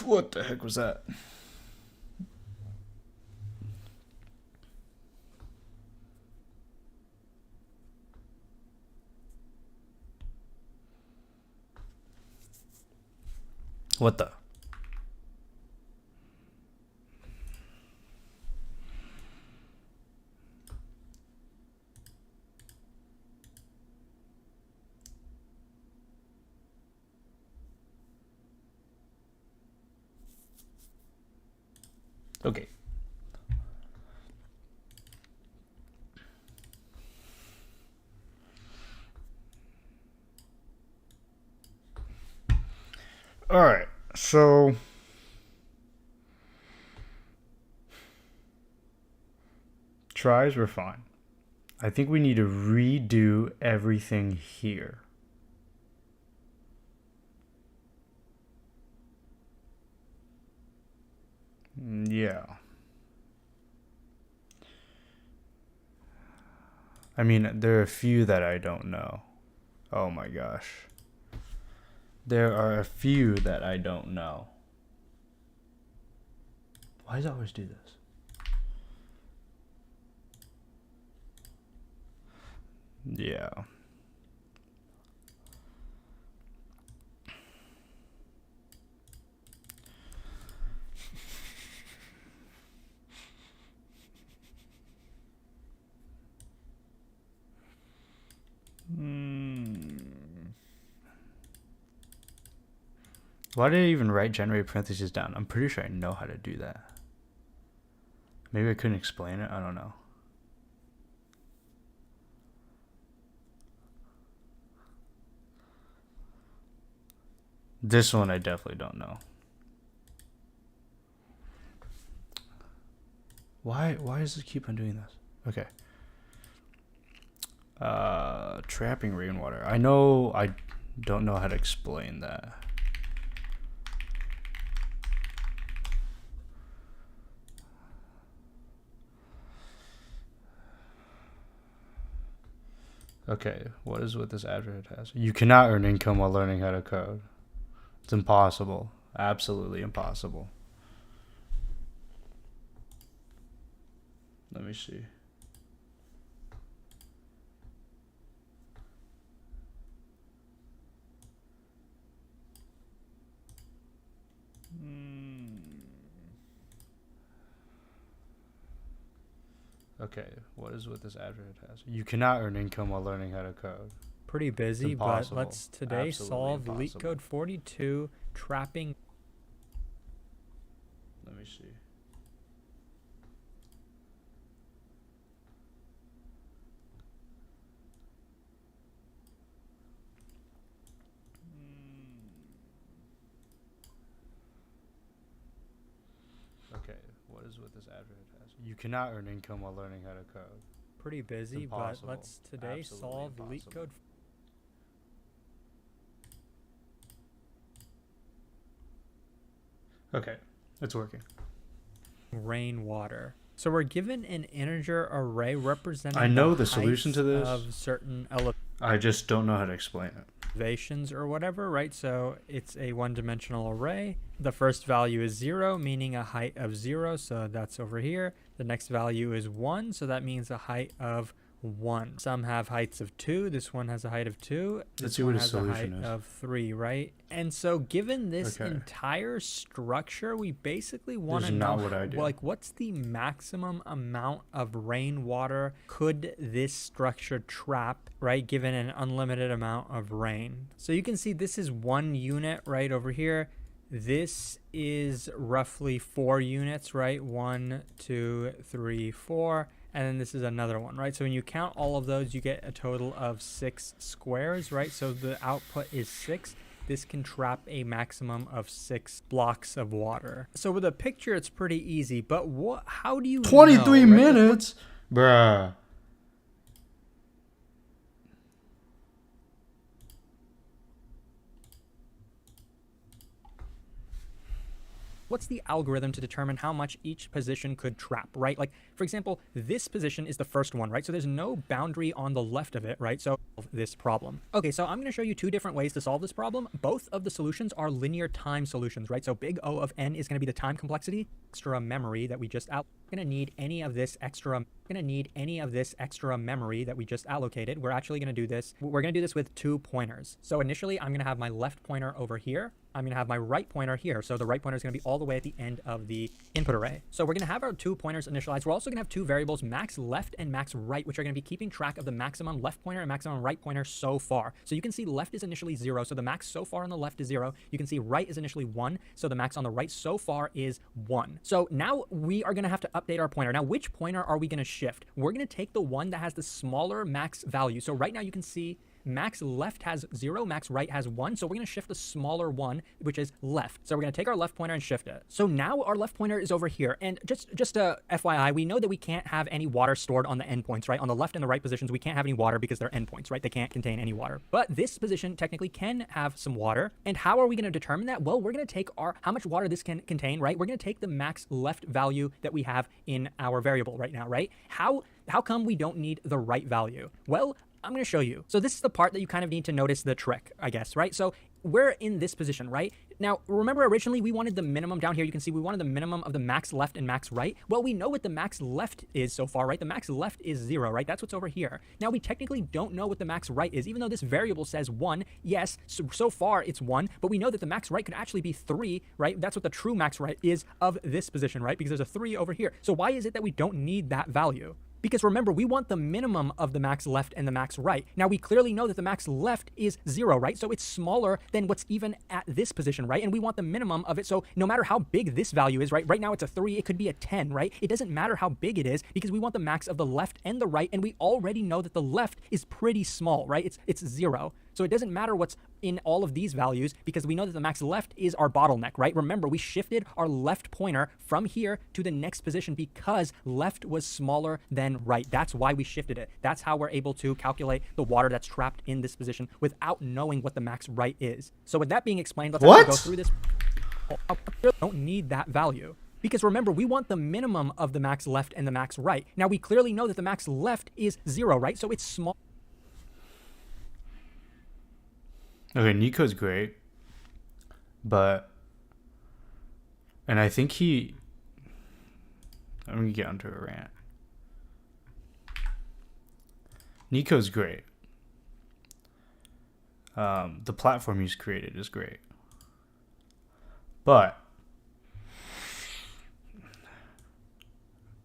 What the heck was that? What the? Okay. All right. So tries were fine. I think we need to redo everything here. Yeah. I mean, there are a few that I don't know. Oh my gosh. There are a few that I don't know. Why does it always do this? Yeah. Why did I even write generate parentheses down? I'm pretty sure I know how to do that. Maybe I couldn't explain it. I don't know. This one I definitely don't know. Why does it keep on doing this? Okay. Trapping rainwater. I know I don't know how to explain that. Okay, what is what this advert has? You cannot earn income while learning how to code. It's impossible. Absolutely impossible. Let me see. Okay, what is what this advert has? You cannot earn income while learning how to code. Pretty busy, but let's today solve impossible. LeetCode 42 trapping. Let me see. Okay, what is what this advert has? You cannot earn income while learning how to code. Pretty busy, but let's today solve LeetCode. Okay, it's working. Rainwater. So we're given an integer array representing I know the solution to this of certain I just don't know how to explain it. elevations or whatever, right? So it's a one-dimensional array. The first value is 0, meaning a height of 0, so that's over here. The next value is 1, so that means a height of 1. Some have heights of 2. This one has a height of 2. This one has a height of 3, right? And so given this entire structure, we basically want to know like what's the maximum amount of rainwater could this structure trap, right? Given an unlimited amount of rain. So you can see this is 1 unit right over here. This is roughly 4 units, right? 1, 2, 3, 4. And then this is another one, right? So when you count all of those, you get a total of 6 squares, right? So the output is 6. This can trap a maximum of 6 blocks of water. So with a picture, it's pretty easy. But how do you 23 know, minutes? Bruh. what's the algorithm to determine how much each position could trap, right? Like, for example, this position is the first one, right? So there's no boundary on the left of it, right? So this problem. Okay, so I'm going to show you two different ways to solve this problem. Both of the solutions are linear time solutions, right? So big O of n is going to be the time complexity, extra memory that we just going to need any of this extra memory that we just allocated. We're actually going to do this. We're going to do this with 2 pointers. So initially, I'm going to have my left pointer over here. I'm going to have my right pointer here. So the right pointer is going to be all the way at the end of the input array. So we're going to have our 2 pointers initialized. We're also going to have 2 variables, max left and max right, which are going to be keeping track of the maximum left pointer and maximum right pointer so far. So you can see left is initially 0. So the max so far on the left is 0. You can see right is initially 1. So the max on the right so far is 1. So now we are going to have to update our pointer. Now, which pointer are we going to shift? We're going to take the one that has the smaller max value. So right now you can see max left has 0, max right has 1. So we're going to shift the smaller one, which is left. So we're going to take our left pointer and shift it. So now our left pointer is over here. And just a FYI, we know that we can't have any water stored on the endpoints, right? On the left and the right positions, we can't have any water because they're endpoints, right? They can't contain any water. But this position technically can have some water. And how are we going to determine that? Well, we're going to take how much water this can contain, right? We're going to take the max left value that we have in our variable right now, right? How come we don't need the right value? Well, I'm going to show you. So this is the part that you kind of need to notice the trick, I guess, right? So we're in this position, right? Now, remember originally we wanted the minimum down here. You can see we wanted the minimum of the max left and max right. Well, we know what the max left is so far, right? The max left is 0, right? That's what's over here. Now, we technically don't know what the max right is, even though this variable says 1. Yes, so far it's 1, but we know that the max right could actually be 3, right? That's what the true max right is of this position, right? Because there's a 3 over here. So why is it that we don't need that value? Because remember, we want the minimum of the max left and the max right. Now, we clearly know that the max left is 0, right? So it's smaller than what's even at this position, right? And we want the minimum of it. So no matter how big this value is, right? Right now it's a 3. It could be a 10, right? It doesn't matter how big it is because we want the max of the left and the right. And we already know that the left is pretty small, right? It's 0. So it doesn't matter what's in all of these values because we know that the max left is our bottleneck, right? Remember, we shifted our left pointer from here to the next position because left was smaller than right. That's why we shifted it. That's how we're able to calculate the water that's trapped in this position without knowing what the max right is. So with that being explained, let's actually go through this. We don't need that value. Because remember, we want the minimum of the max left and the max right. Now, we clearly know that the max left is 0, right? So it's small. Okay, Nico's great, and I think I'm gonna get onto a rant. Nico's great. The platform he's created is great,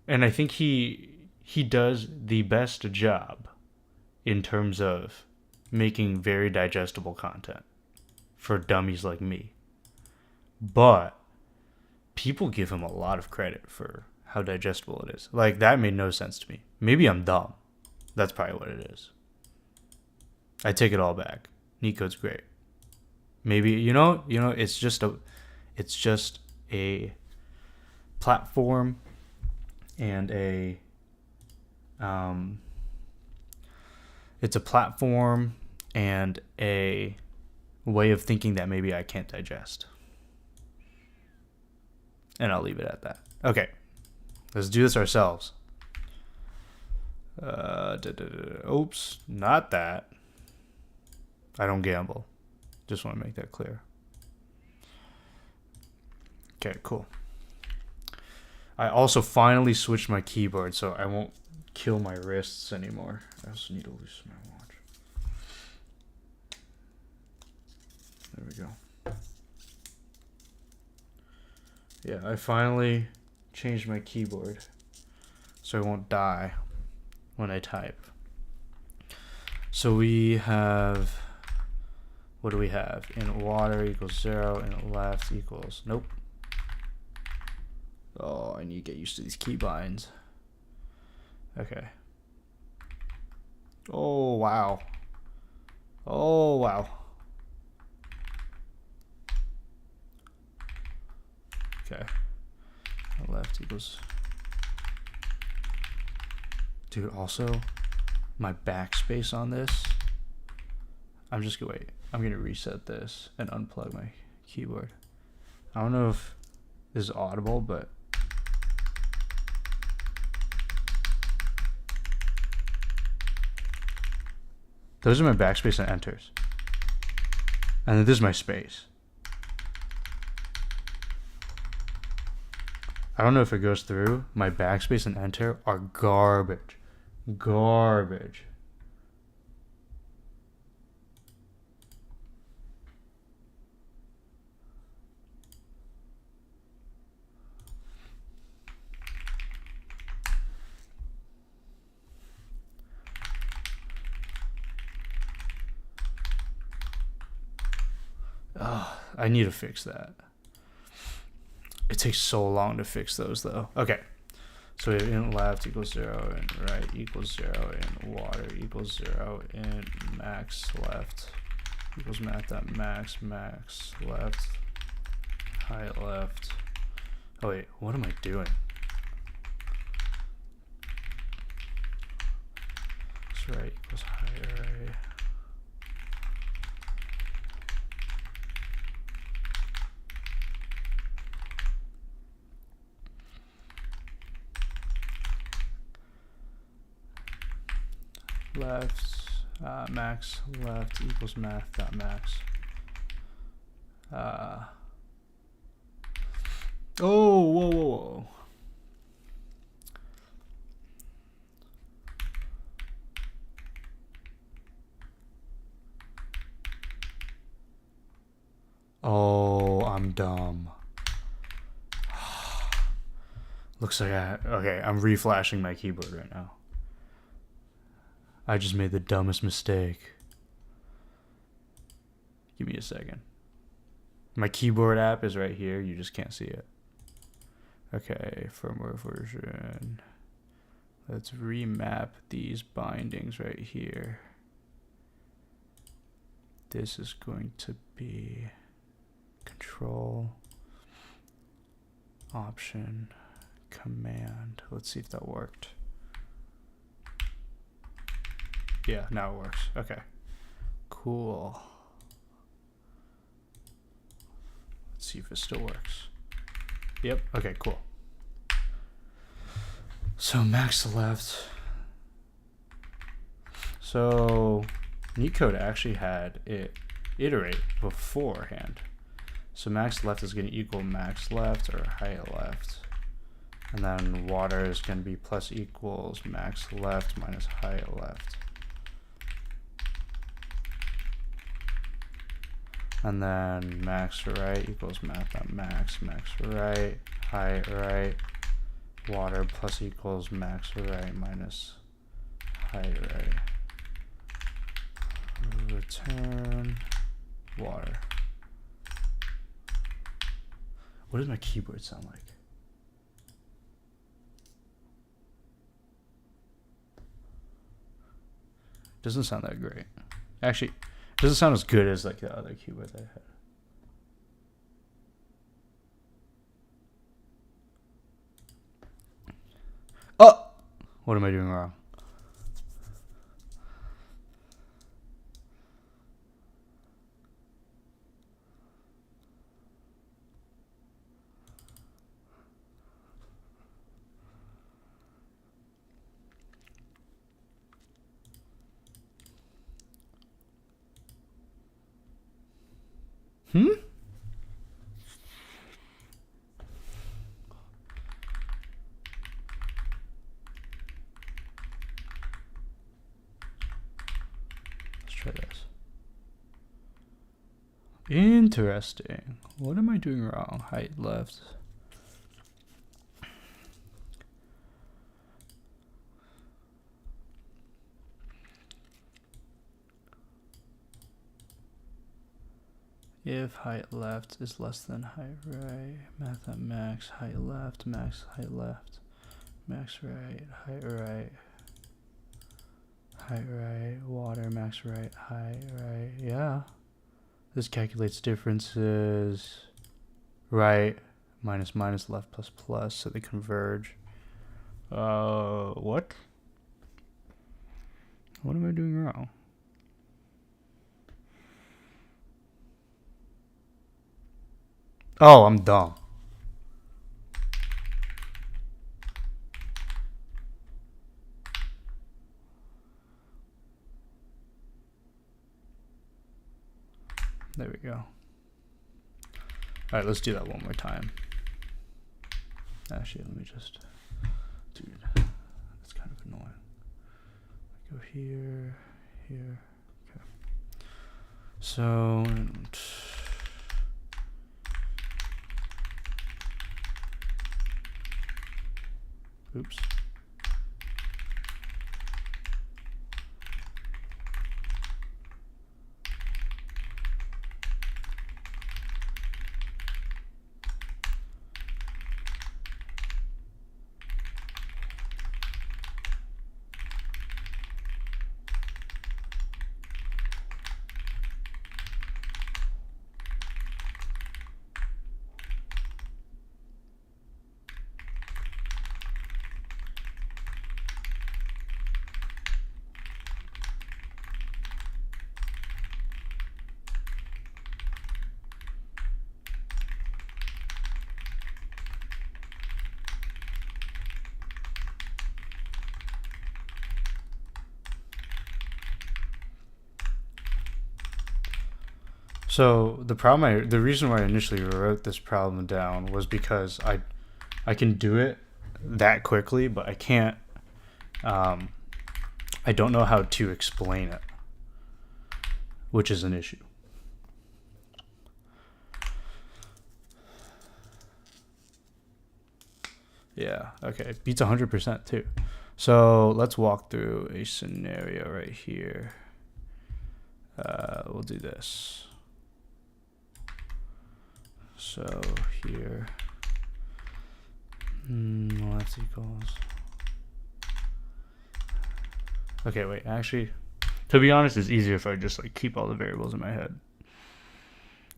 and I think he does the best job in terms of making very digestible content for dummies like me. But people give him a lot of credit for how digestible it is. Like, that made no sense to me. Maybe I'm dumb. That's probably what it is. I take it all back. Nico's great. Maybe, it's just a platform and it's a platform and a way of thinking that maybe I can't digest. And I'll leave it at that. Okay, let's do this ourselves. Oops, not that. I don't gamble. Just want to make that clear. Okay, cool. I also finally switched my keyboard so I won't kill my wrists anymore. I also need to loosen my watch. There we go. Yeah, I finally changed my keyboard so I won't die when I type. So we have, what do we have? In water equals 0, in left equals, nope. Oh, I need to get used to these keybinds. Okay. Oh, wow. Oh, wow. Okay. Left equals. Dude, also, my backspace on this. I'm going to reset this and unplug my keyboard. I don't know if This is audible, but those are my backspace and enters. And then this is my space. I don't know if it goes through. My backspace and enter are garbage. Garbage. Oh, I need to fix that. It takes so long to fix those though. Okay. So we have int left equals 0 and right equals 0 and water equals 0 and max left equals math.max max left height left. Oh wait, what am I doing? That's right equals height right. Left max left equals math.max. Oh, whoa. Oh, I'm dumb. Looks like okay, I'm reflashing my keyboard right now. I just made the dumbest mistake. Give me a second. My keyboard app is right here. You just can't see it. Okay, firmware version. Let's remap these bindings right here. This is going to be control, option, command. Let's see if that worked. Yeah, now it works. Okay. Cool. Let's see if it still works. Yep. Okay, cool. So max left. So NeetCode actually had it iterate beforehand. So max left is going to equal max left or height left. And then water is going to be plus equals max left minus height left. And then max right equals math.max max right height right water plus equals max right minus height right. Return water. What does my keyboard sound like? Doesn't sound that great. Actually, it doesn't sound as good as like the other keyboard I had. Oh! What am I doing wrong? Let's try this. Interesting. What am I doing wrong? Height left. If height left is less than height right, math.max height left, max height left, max right, height right, water, max right, height right. Yeah. This calculates differences. Right minus minus, left plus plus, so they converge. What? What am I doing wrong? Oh, I'm dumb. All right, let's do that one more time. Actually, let me just, dude, that's kind of annoying. Go here, here, okay. So, oops. So the reason why I initially wrote this problem down was because I can do it that quickly, but I can't. I don't know how to explain it, which is an issue. Yeah. Okay. Beats 100% too. So let's walk through a scenario right here. We'll do this. So here, left equals. Okay, wait, actually, to be honest, it's easier if I just like keep all the variables in my head.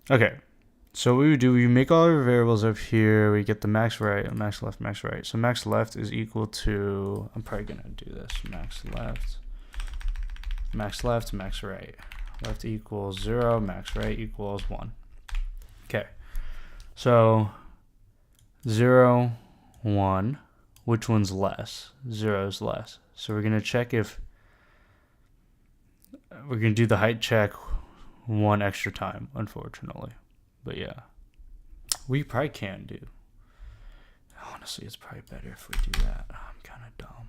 Okay, so what we would do, we make all our variables up here, we get the max right, max left, max right. So max left is equal to, I'm probably gonna do this, max left, max right. Left equals 0, max right equals 1. Okay. So 0, 1, which one's less? 0 is less. So we're going to check if we're going to do the height check one extra time, unfortunately. But yeah, we probably can do. Honestly, it's probably better if we do that. I'm kind of dumb.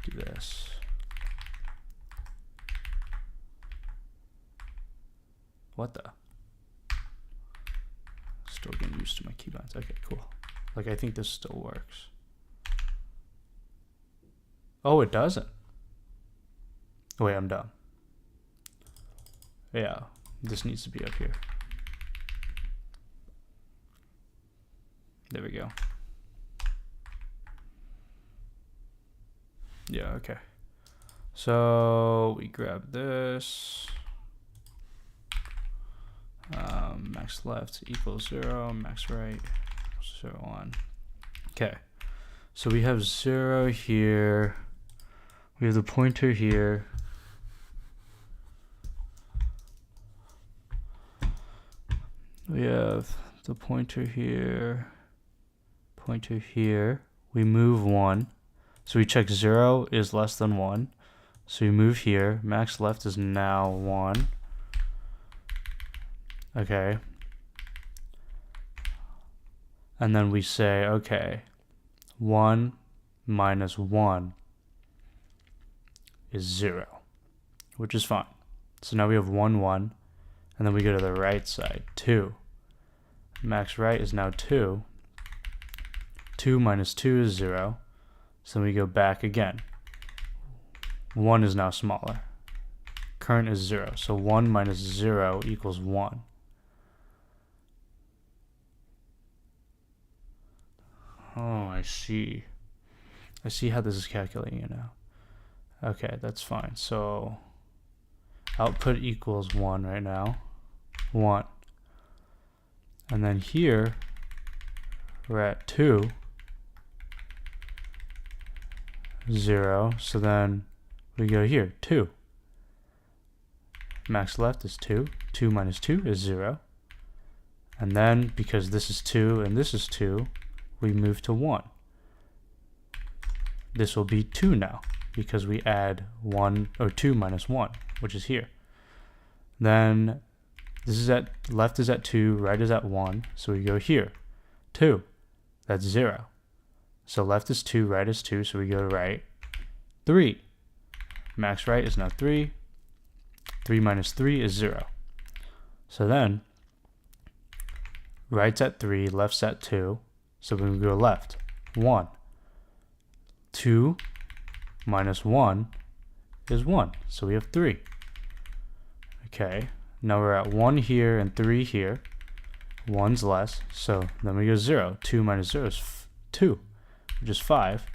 Do this. What the? Still getting used to my keybinds. Okay, cool. Like, I think this still works. Oh, it doesn't. Oh, wait, I'm dumb. Yeah, this needs to be up here. There we go. Yeah, okay. So we grab this. Max left equals 0, max right equals 0, 1. Okay, so we have 0 here. We have the pointer here. We have the pointer here, pointer here. We move 1. So we check 0 is less than 1. So we move here. Max left is now 1. Okay. And then we say, okay, 1 minus 1 is 0, which is fine. So now we have 1, 1. And then we go to the right side, 2. Max right is now 2. 2 minus 2 is 0. So we go back again. 1 is now smaller. Current is 0. So 1 minus 0 equals 1. Oh, I see. I see how this is calculating it now. Okay, that's fine. So output equals 1 right now. 1. And then here, we're at 2. 0. So then we go here, 2. Max left is 2. 2 minus 2 is 0. And then, because this is 2 and this is 2, we move to 1. This will be 2 now, because we add 1 or 2 minus 1, which is here. Then This is at left is at 2, right is at 1. So we go here. 2. That's 0. So left is 2, right is 2. So we go to right. 3. Max right is now 3. 3 minus 3 is 0. So then right's at 3, left's at 2. So when we go left, 1. 2 minus 1 is 1. So we have 3. Okay. Now we're at 1 here and 3 here. 1's less. So then we go 0. 2 minus 0 is 2, which is 5.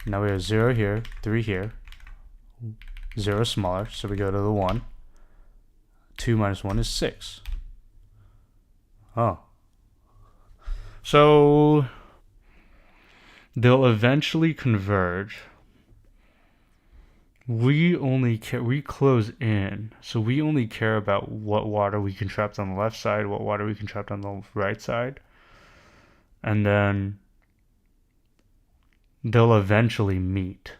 Now we have 0 here, 3 here. 0 is smaller, so we go to the 1. 2 minus 1 is 6. Oh. So they'll eventually converge. We close in, so we only care about what water we contract on the left side, what water we contract on the right side, and then they'll eventually meet.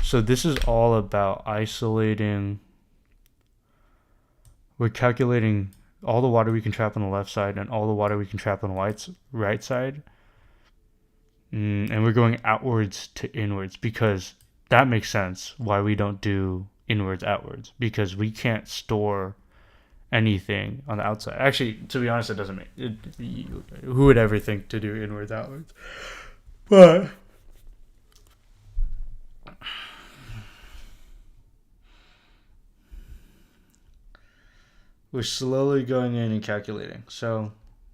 So this is all about isolating. We're calculating all the water we can trap on the left side and all the water we can trap on the right side. And we're going outwards to inwards because that makes sense why we don't do inwards outwards, because we can't store anything on the outside. Actually, to be honest, it doesn't make it. Who would ever think to do inwards outwards? But we're slowly going in and calculating. So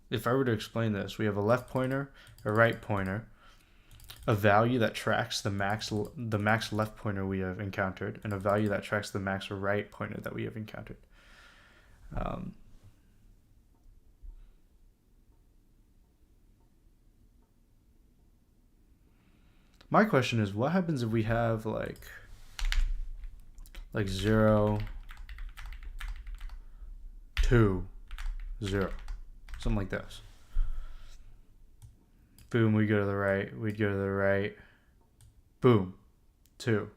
if I were to explain this, we have a left pointer, a right pointer, a value that tracks the max left pointer we have encountered, and a value that tracks the max right pointer that we have encountered. My question is, what happens if we have like 0, 2, 0, something like this? Boom, we go to the right, we'd go to the right. Boom, 2.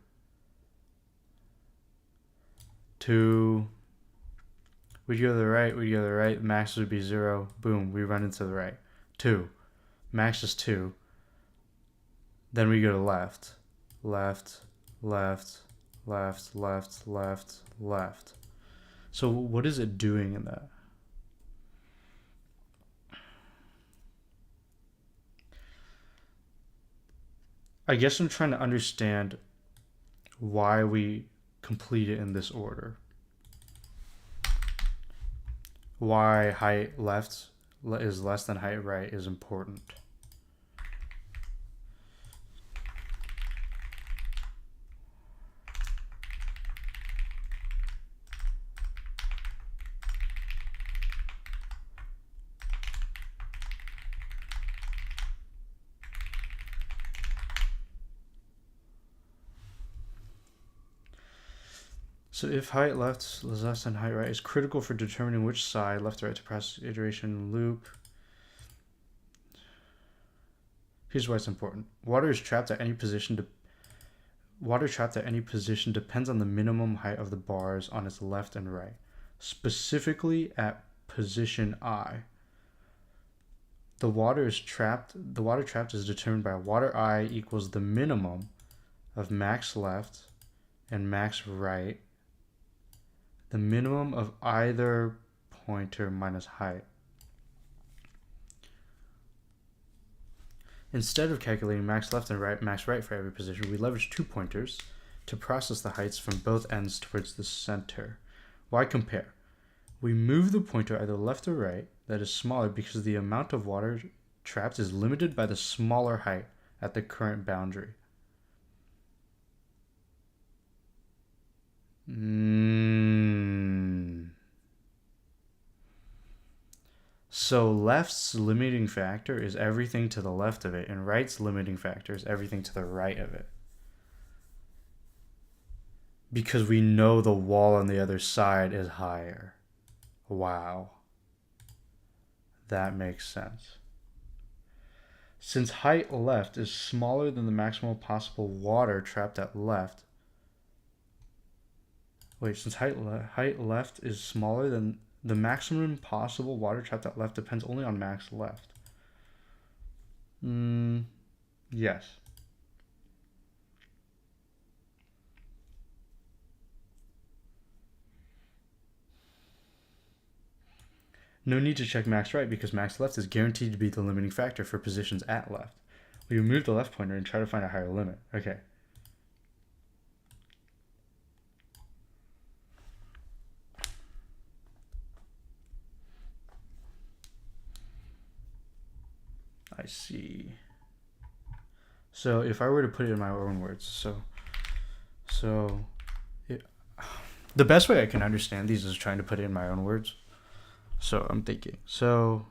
2. We'd go to the right, we'd go to the right, max would be 0. Boom, we run into the right. 2. Max is 2. Then we go to left. Left, left, left, left, left, left. So what is it doing in that? I guess I'm trying to understand why we complete it in this order. Why height left is less than height right is important. So if height left is less than height right is critical for determining which side, left or right, to pass iteration loop. Here's why it's important. Water trapped at any position depends on the minimum height of the bars on its left and right. Specifically at position I. The water trapped is determined by water I equals the minimum of max left and max right. The minimum of either pointer minus height. Instead of calculating max left and max right for every position, we leverage 2 pointers to process the heights from both ends towards the center. Why compare? We move the pointer either left or right, that is smaller because the amount of water trapped is limited by the smaller height at the current boundary. So left's limiting factor is everything to the left of it, and right's limiting factor is everything to the right of it. Because we know the wall on the other side is higher. Wow. That makes sense. Since height left is smaller than the maximum possible water trapped at left. Wait, since height left is smaller than the maximum possible water trapped at left depends only on max left. Yes. No need to check max right because max left is guaranteed to be the limiting factor for positions at left. We remove the left pointer and try to find a higher limit. Okay. I see. So if I were to put it in my own words, the best way I can understand these is trying to put it in my own words. So I'm thinking. So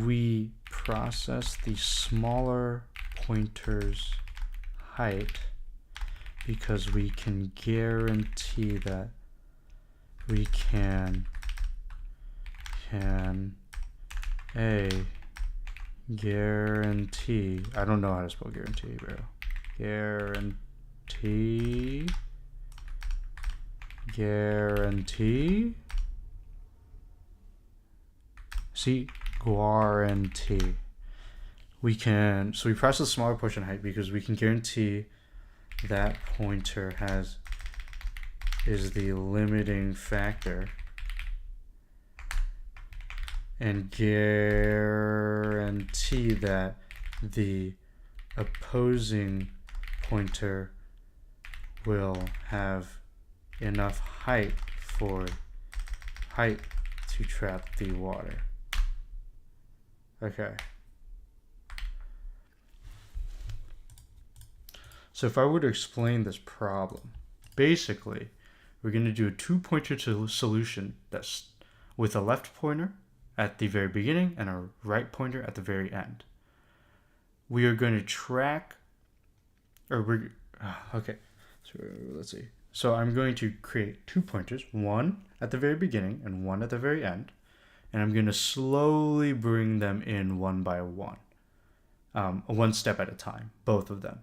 we process the smaller pointer's height because we can guarantee that we can guarantee, I don't know how to spell guarantee, bro. Guarantee. See, guarantee. We process smaller portion height because we can guarantee that pointer is the limiting factor and guarantee that the opposing pointer will have enough height to trap the water. Okay. So if I were to explain this problem, basically, we're going to do a two-pointer solution that's with a left pointer at the very beginning and a right pointer at the very end. We are going to track, okay, so let's see. So I'm going to create 2 pointers, one at the very beginning and one at the very end, and I'm going to slowly bring them in one by one, one step at a time, both of them.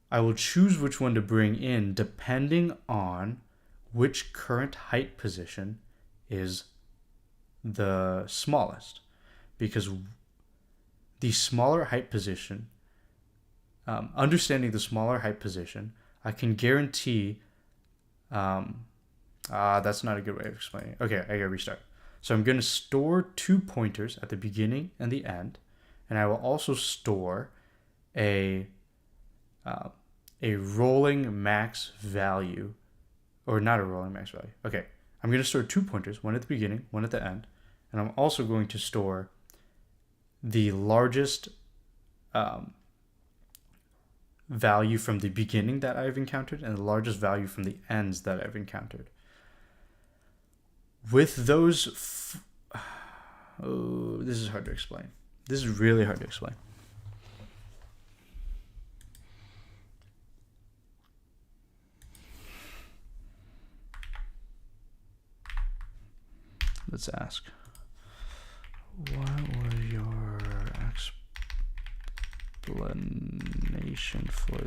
I will choose which one to bring in depending on which current height position is the smallest, because the smaller height position, understanding the smaller height position, I can guarantee, that's not a good way of explaining it. Okay, I gotta restart. So I'm going to store 2 pointers at the beginning and the end, and I will also store a rolling max value, or not a rolling max value. Okay, I'm going to store 2 pointers, one at the beginning, one at the end, and I'm also going to store the largest value from the beginning that I've encountered and the largest value from the ends that I've encountered. With those, this is hard to explain. This is really hard to explain. Let's ask, what would your explanation for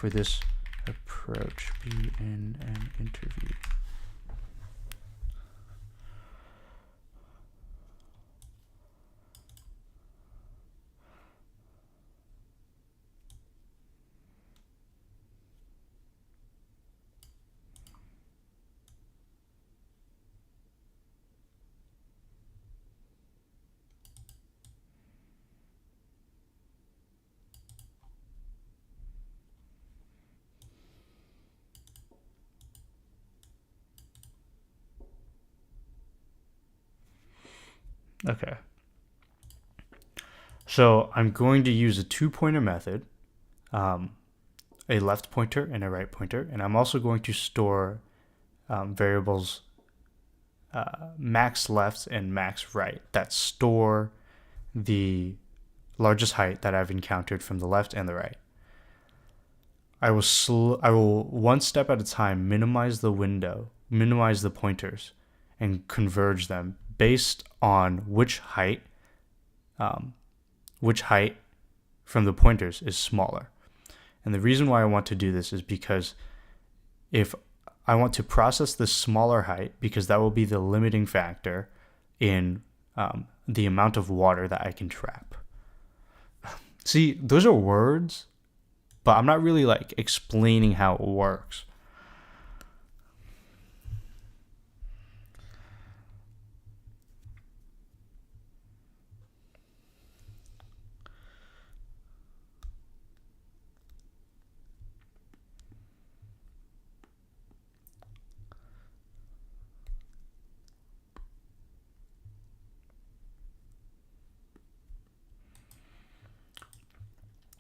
this approach be in an interview? Okay. So I'm going to use a 2-pointer method, a left pointer and a right pointer, and I'm also going to store variables max left and max right that store the largest height that I've encountered from the left and the right. I will one step at a time minimize the window, minimize the pointers, and converge them based on which height from the pointers is smaller. And the reason why I want to do this is because if I want to process the smaller height, because that will be the limiting factor in the amount of water that I can trap. See, those are words, but I'm not really like explaining how it works.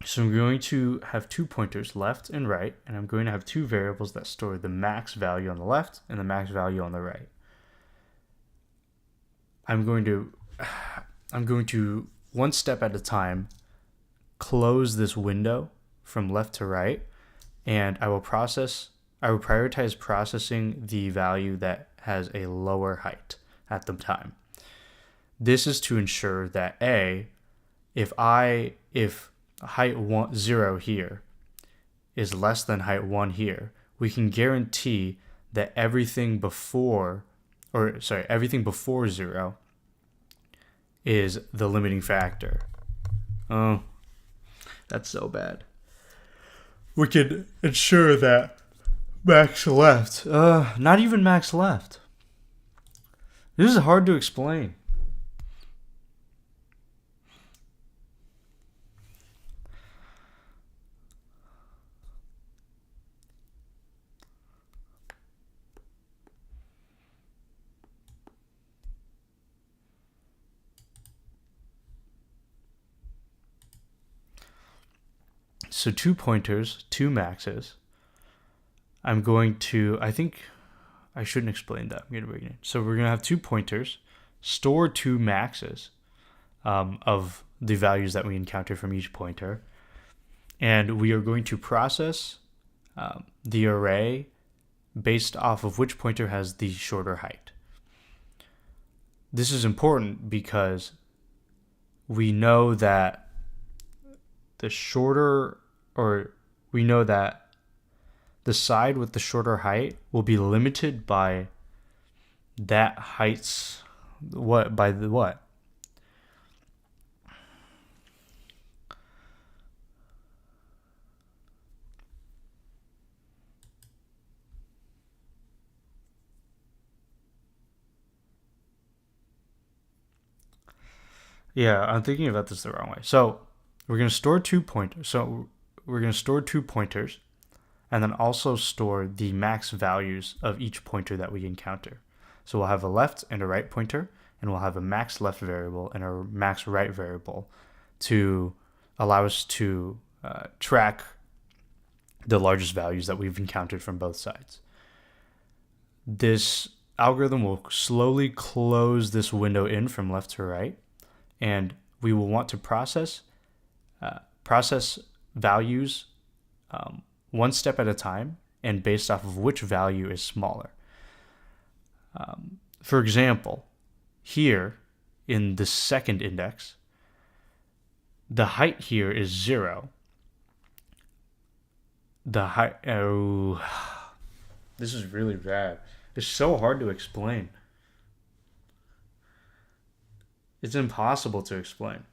So I'm going to have 2 pointers, left and right, and I'm going to have 2 variables that store the max value on the left and the max value on the right. I'm going to one step at a time close this window from left to right, and I will prioritize processing the value that has a lower height at the time. This is to ensure that if height 0 here is less than height 1 here, we can guarantee that everything before 0 is the limiting factor. Oh, that's so bad. We can ensure that max left, not even max left. This is hard to explain. So 2 pointers, 2 maxes. I think I shouldn't explain that. I'm going to bring it in. So we're going to have 2 pointers, store 2 maxes of the values that we encounter from each pointer. And we are going to process the array based off of which pointer has the shorter height. This is important because we know that the side with the shorter height will be limited by that height's what? Yeah, I'm thinking about this the wrong way. So we're going to store 2 pointers. And then also store the max values of each pointer that we encounter. So we'll have a left and a right pointer, and we'll have a max left variable and a max right variable to allow us to track the largest values that we've encountered from both sides. This algorithm will slowly close this window in from left to right, and we will want to process values one step at a time and based off of which value is smaller. For example, here in the second index, the height here is 0. This is really bad. It's so hard to explain. It's impossible to explain.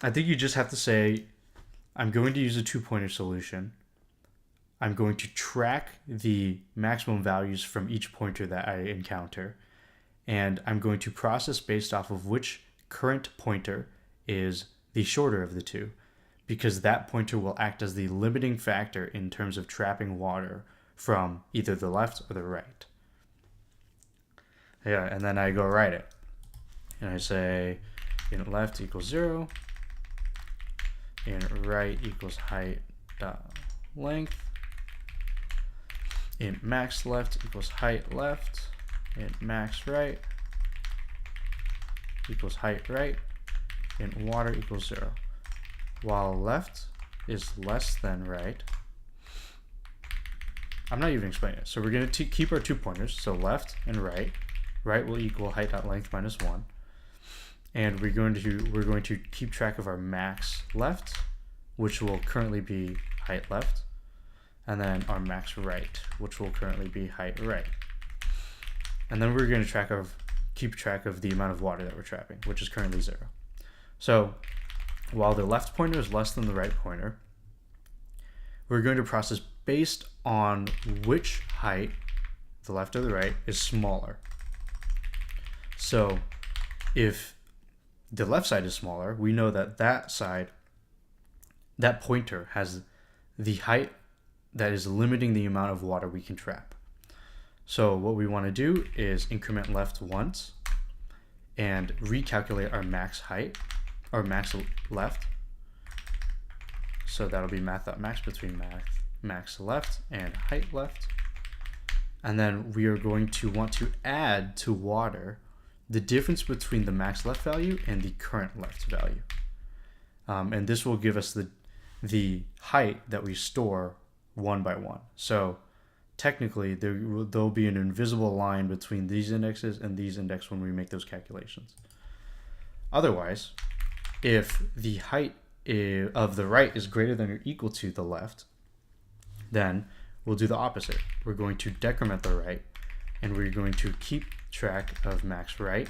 I think you just have to say, I'm going to use a 2-pointer solution. I'm going to track the maximum values from each pointer that I encounter. And I'm going to process based off of which current pointer is the shorter of the two, because that pointer will act as the limiting factor in terms of trapping water from either the left or the right. Yeah, and then I go write it. And I say int left equals 0. Int right equals height dot length. Int max left equals height left. Int max right equals height right. Int water equals 0. While left is less than right, I'm not even explaining it. So we're going to keep our 2 pointers. So left and right. Right will equal height.length minus 1. And we're going to keep track of our max left, which will currently be height left, and then our max right, which will currently be height right. And then we're going to keep track of the amount of water that we're trapping, which is currently 0. So while the left pointer is less than the right pointer, we're going to process based on which height, the left or the right, is smaller. So if the left side is smaller, we know that that pointer has the height that is limiting the amount of water we can trap. So what we want to do is increment left once and recalculate our max height, or max left. So that'll be math.max between max left and height left. And then we are going to want to add to water the difference between the max left value and the current left value. And this will give us the height that we store one by one. So technically there'll be an invisible line between these indexes and these index when we make those calculations. Otherwise, if the height of the right is greater than or equal to the left, then we'll do the opposite. We're going to decrement the right, and we're going to keep track of max right,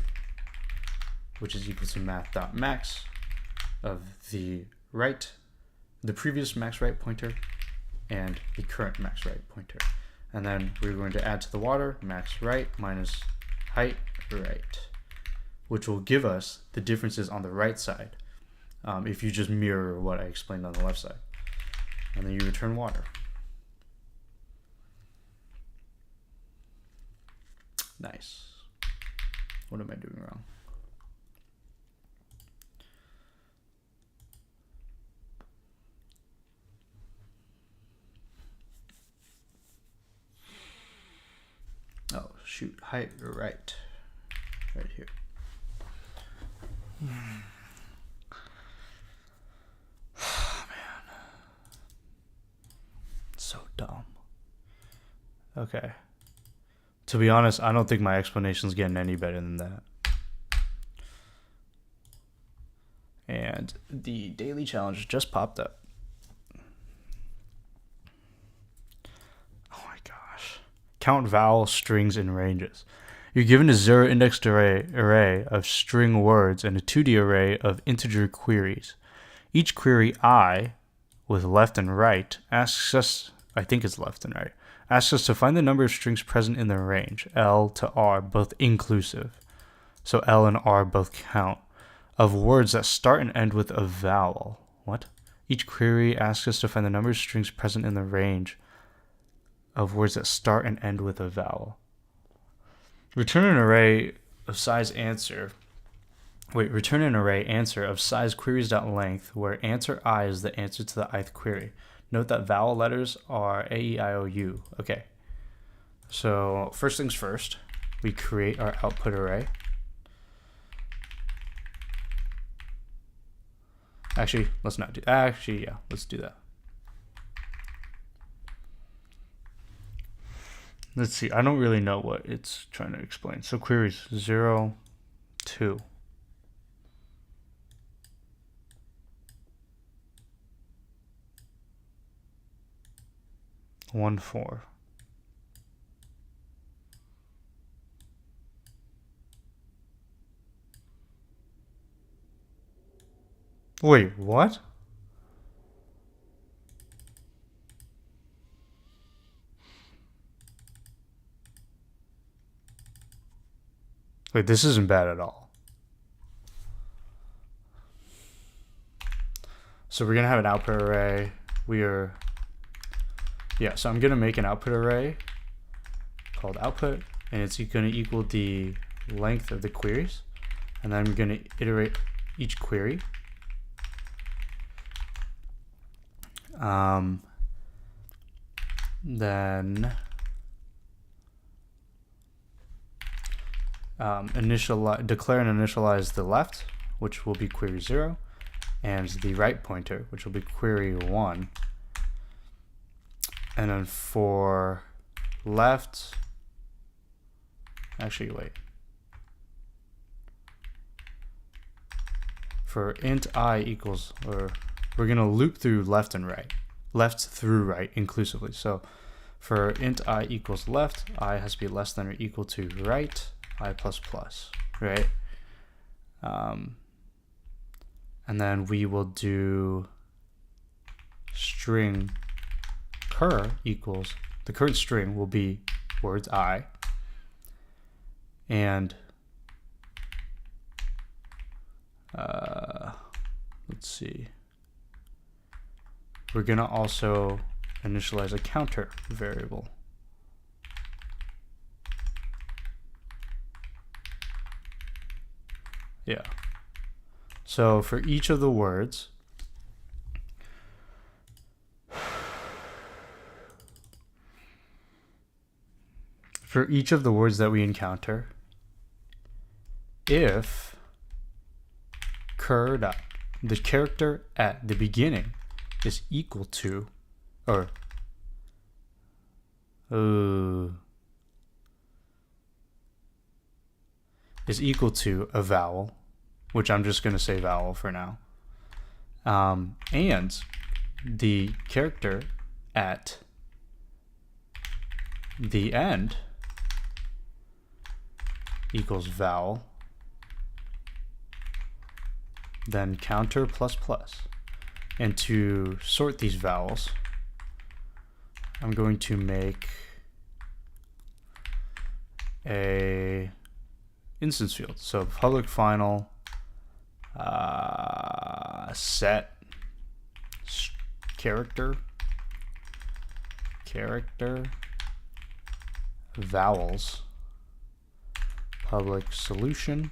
which is equal to math.max of the right, the previous max right pointer, and the current max right pointer. And then we're going to add to the water max right minus height right, which will give us the differences on the right side if you just mirror what I explained on the left side. And then you return water. Nice. What am I doing wrong? Oh, shoot. Height right. Right here. Man. So dumb. Okay. To be honest, I don't think my explanation's getting any better than that. And the daily challenge just popped up. Oh my gosh. Count vowel strings and ranges. You're given a 0-indexed array of string words and a 2D array of integer queries. Each query I, with left and right, asks us, I think it's left and right, asks us to find the number of strings present in the range, L to R, both inclusive, so L and R both count, of words that start and end with a vowel. What? Each query asks us to find the number of strings present in the range of words that start and end with a vowel. Return an array of size answer. Return an array answer of size queries.length, where answer I is the answer to the ith query. Note that vowel letters are A, E, I, O, U. Okay. So first things first, we create our output array. Actually, let's not do that. Actually, yeah, let's do that. Let's see. I don't really know what it's trying to explain. So queries 0, 2. 1, 4. Wait, what? Wait, this isn't bad at all. So we're going to have an output array. So I'm going to make an output array called output, and it's going to equal the length of the queries. And then I'm going to iterate each query. Then declare and initialize the left, which will be query 0, and the right pointer, which will be query 1. And then for left, actually wait. For int I equals, or we're gonna loop through left and right, left through right inclusively. So for int I equals left, I has to be less than or equal to right, I plus plus, right? And then we will do string cur equals, the current string will be words I, and let's see, we're gonna also initialize a counter variable. Yeah. So for each of the words, that we encounter, if cur dot, the character at the beginning is equal to, or is equal to a vowel, which I'm just going to say vowel for now, and the character at the end equals vowel, then counter plus plus. And to sort these vowels, I'm going to make a instance field. So public final set character vowels public solution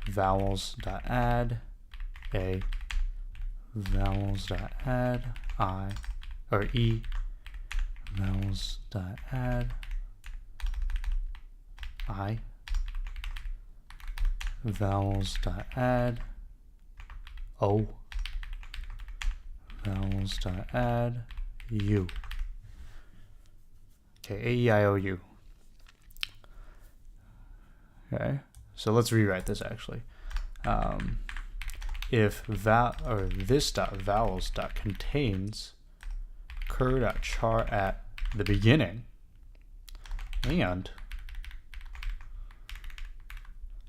vowels.add a vowels.add I or e vowels.add I vowels.add o vowels.add u. Okay, A-E-I-O-U. Okay, so let's rewrite this actually. If this dot vowels dot contains cur dot char at the beginning, and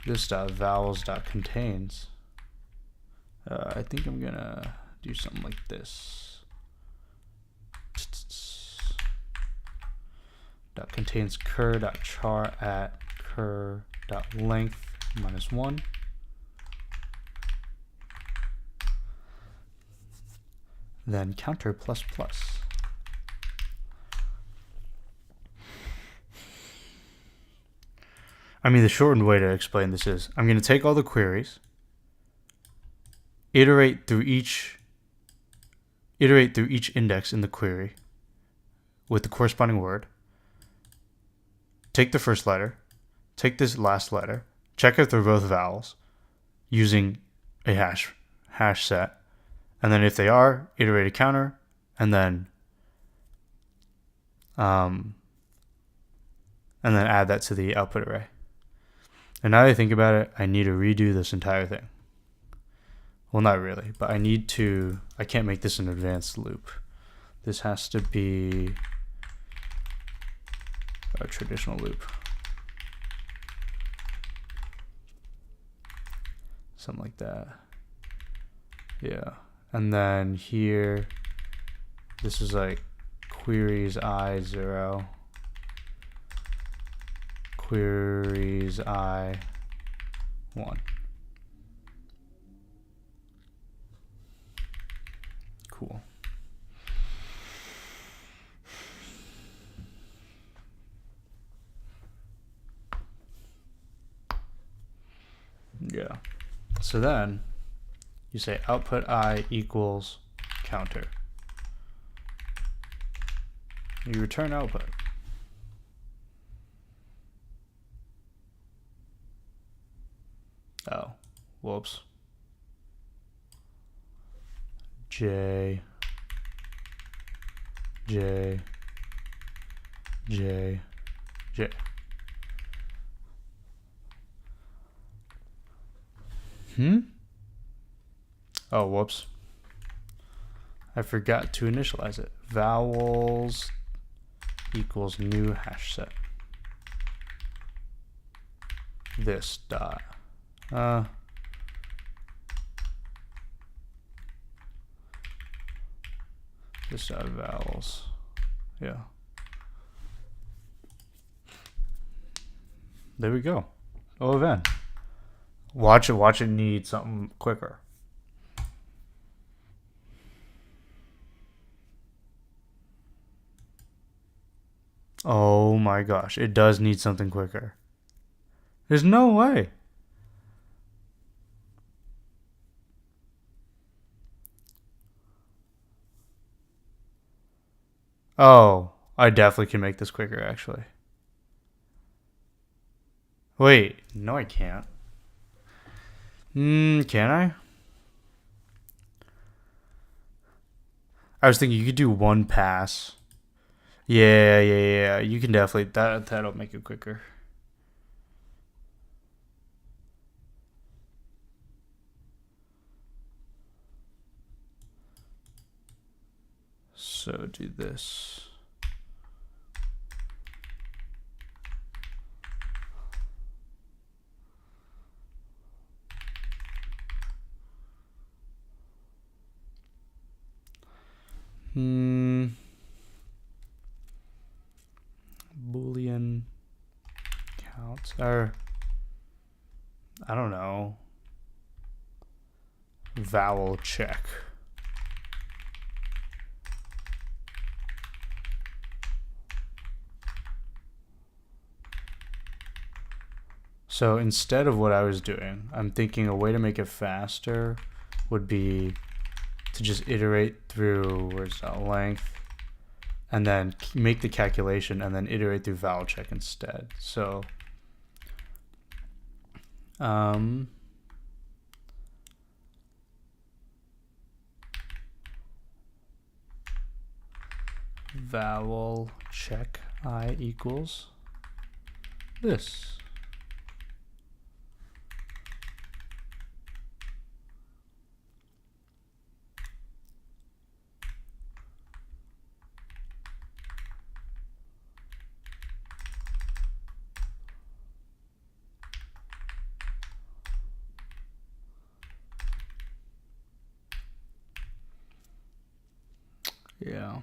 this dot vowels dot contains, I think I'm gonna do something like this. Dot contains cur dot char at cur dot length minus 1. Then counter plus plus. I mean, the shortened way to explain this is I'm going to take all the queries, iterate through each index in the query with the corresponding word, take the first letter, take this last letter, check if they're both vowels using a hash set, and then if they are, iterate a counter, and then add that to the output array. And now that I think about it, I need to redo this entire thing. Well, not really, but I can't make this an advanced loop. This has to be a traditional loop. Something like that. Yeah. And then here, this is like queries I0, queries I1. Cool. Yeah. So then you say output I equals counter. You return output. Oh, whoops. J, J, J. Oh, whoops. I forgot to initialize it. Vowels equals new hash set. This dot. This dot vowels. Yeah. There we go. O of N. Watch it need something quicker. Oh my gosh, it does need something quicker. There's no way. Oh, I definitely can make this quicker, actually. Wait, no I can't. Can I? I was thinking you could do one pass. Yeah. You can definitely, that'll make it quicker. So do this. Boolean counts, or I don't know. Vowel check. So instead of what I was doing, I'm thinking a way to make it faster would be to just iterate through, where's that, length, and then make the calculation and then iterate through vowel check instead. So vowel check I equals this. Yeah.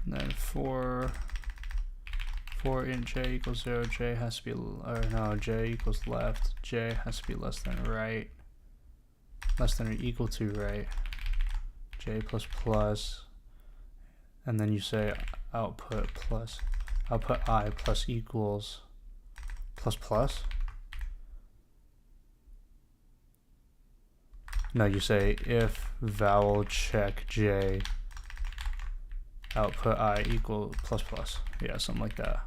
And then for int j equals 0, j has to be, or no, j equals left, j has to be less than right, less than or equal to right, j plus plus, and then you say output I plus equals plus plus. No, you say if vowel check j output I equal plus plus. Yeah, something like that.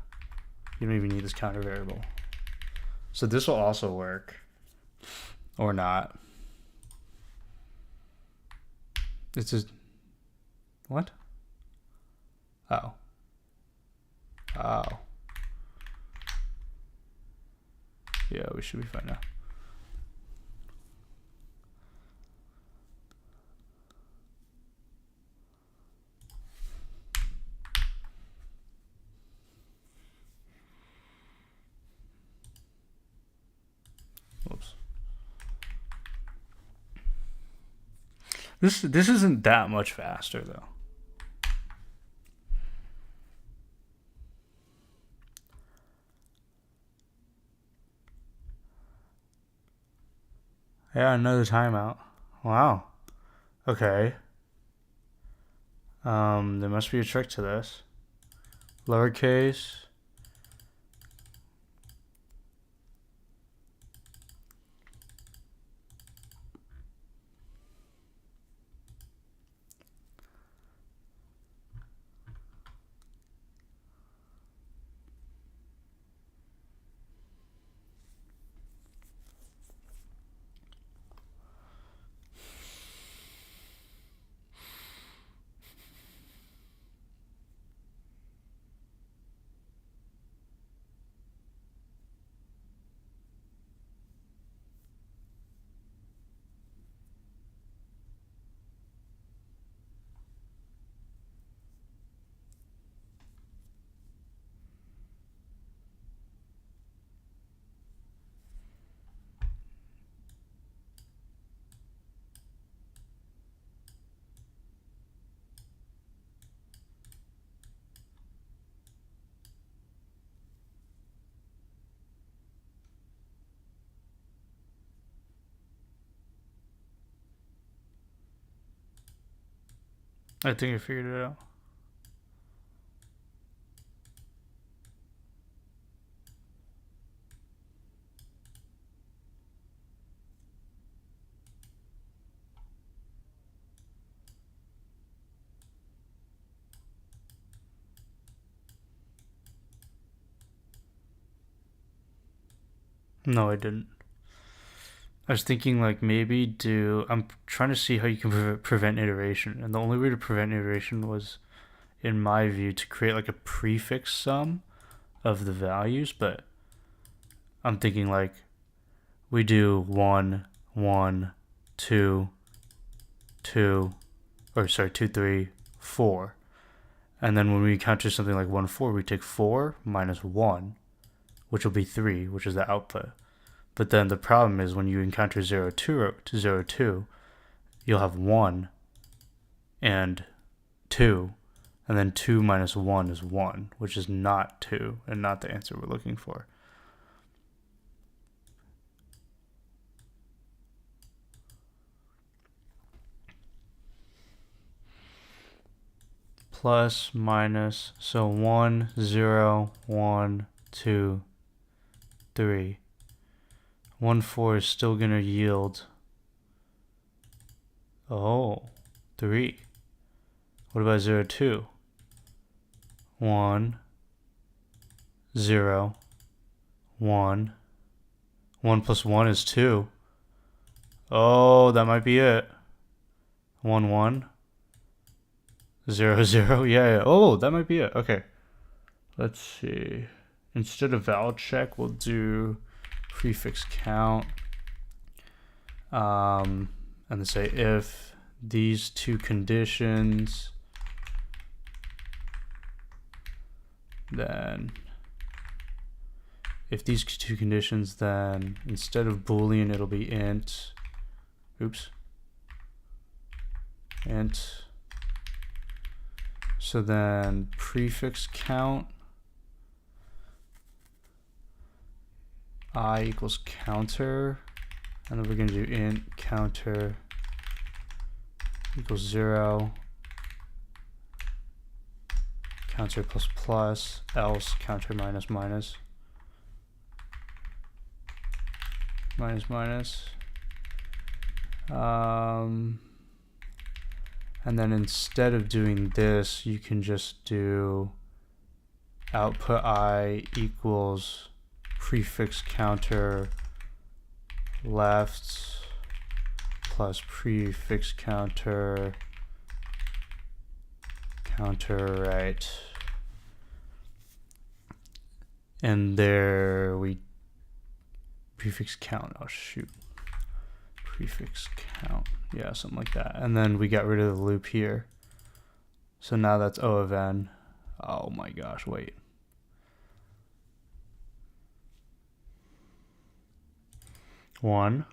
You don't even need this counter variable. So this will also work. Or not. It's just, what? Oh. Yeah, we should be fine now. Whoops. This isn't that much faster though. Yeah, another timeout. Wow. Okay. There must be a trick to this. Lowercase. I think I figured it out. No, I didn't. I was thinking like maybe I'm trying to see how you can prevent iteration, and the only way to prevent iteration was, in my view, to create like a prefix sum of the values. But I'm thinking like we do 1, 1, 2, 2, or sorry, 2, 3, 4. And then when we encounter something like 1, 4, we take 4 minus 1, which will be 3, which is the output. But then the problem is when you encounter 0, 2 to 0, 2, you'll have 1 and 2, and then 2 minus 1 is 1, which is not 2 and not the answer we're looking for. Plus, minus, so 1, 0, 1, 2, 3. 1, 4 is still going to yield, 3. What about 0, 2? 1, 0, 1. 1 plus 1 is 2. Oh, that might be it. 1, 1. 0, 0. Yeah. Oh, that might be it. Okay. Let's see. Instead of val check, we'll do prefix count. And then say if these two conditions, then if these two conditions, then instead of Boolean, it'll be int. Oops. Int. So then prefix count I equals counter, and then we're going to do int counter equals 0, counter plus plus, else counter minus minus, minus minus. And then instead of doing this, you can just do output I equals prefix counter left plus prefix counter right. And there we prefix count. Oh shoot. Prefix count. Yeah, something like that. And then we got rid of the loop here. So now that's O of n. Oh my gosh, wait. One,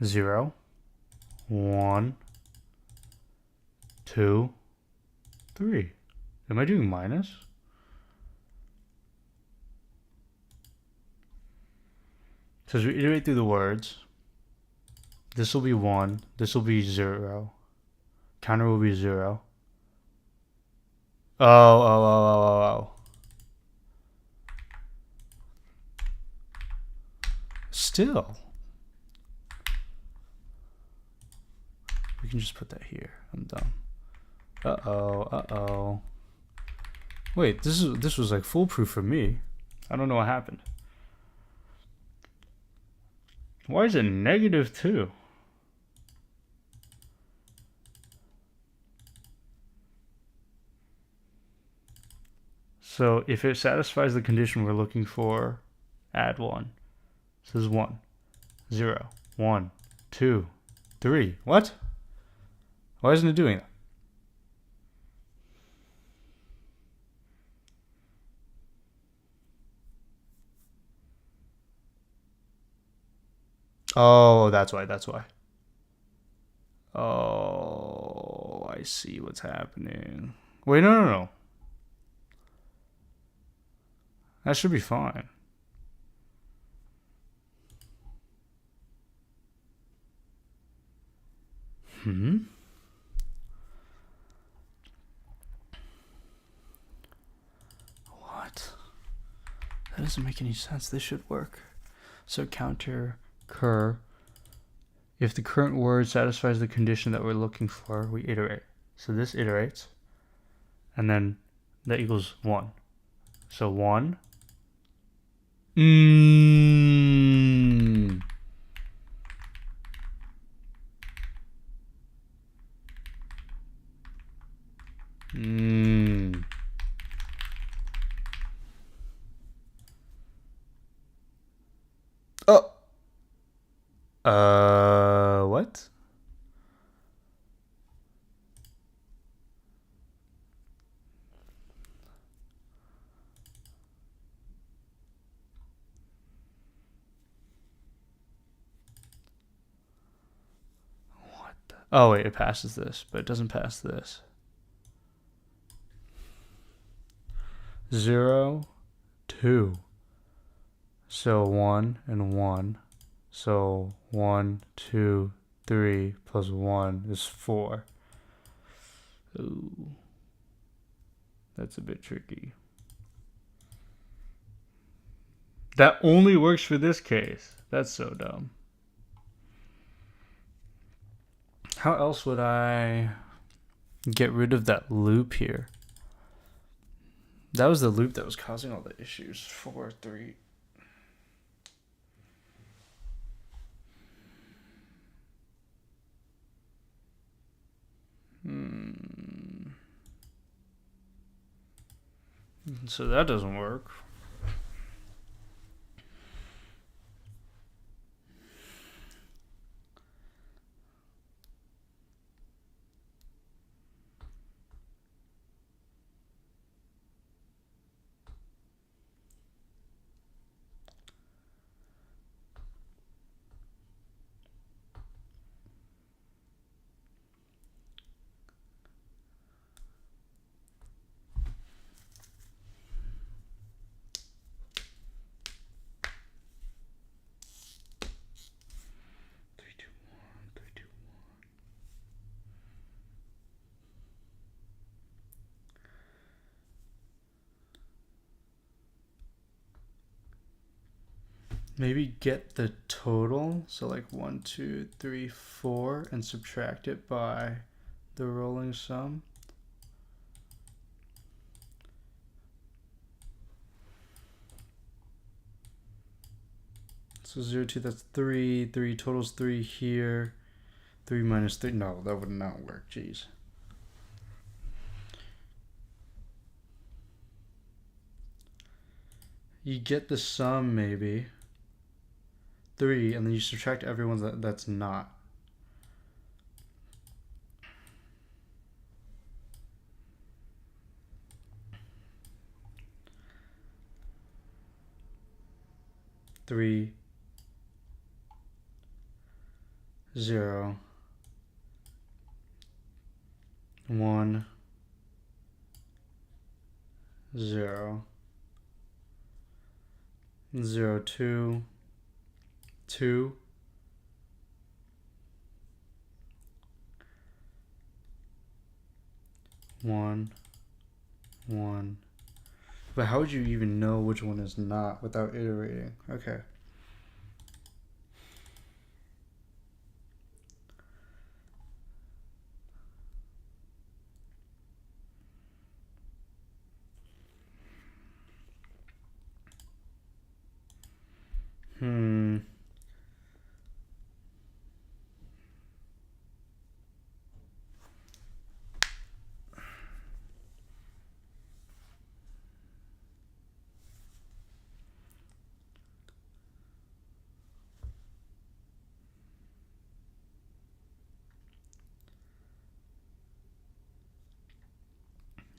0, 1, 2, 3. Am I doing minus? So as we iterate through the words, this will be 1, this will be 0, counter will be 0. Oh. Still. We can just put that here. I'm done. Uh-oh. Wait, this was like foolproof for me. I don't know what happened. Why is it -2? So if it satisfies the condition we're looking for, add 1. So this is 1, 0, 1, 2, 3. What? Why isn't it doing that? Oh, that's why. Oh, I see what's happening. Wait, no. That should be fine. What? That doesn't make any sense. This should work. So counter cur. If the current word satisfies the condition that we're looking for, we iterate. So this iterates. And then that equals 1. So 1. Mmm. Mmm. Oh. What? Oh wait, it passes this, but it doesn't pass this. 0, 2. So 1 and 1. So 1, 2, 3 plus 1 is 4. Ooh. That's a bit tricky. That only works for this case. That's so dumb. How else would I get rid of that loop here? That was the loop that was causing all the issues. 4, 3. So that doesn't work. Maybe get the total, so like 1, 2, 3, 4, and subtract it by the rolling sum. So 0, 2, that's 3. 3 totals 3 here. 3 minus 3. No, that would not work. Jeez. You get the sum, maybe. 3, and then you subtract everyone that's not. Three, 0, 1, 0, 0, 2, 2, 1, 1. But how would you even know which one is not without iterating? Okay.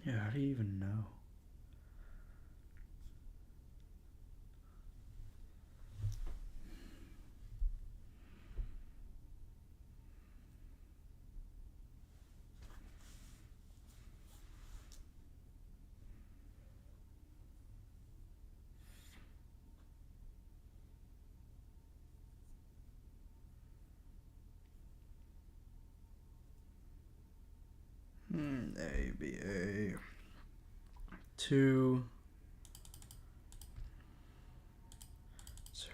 Yeah, how do you even know? A, B, A. 2, 0,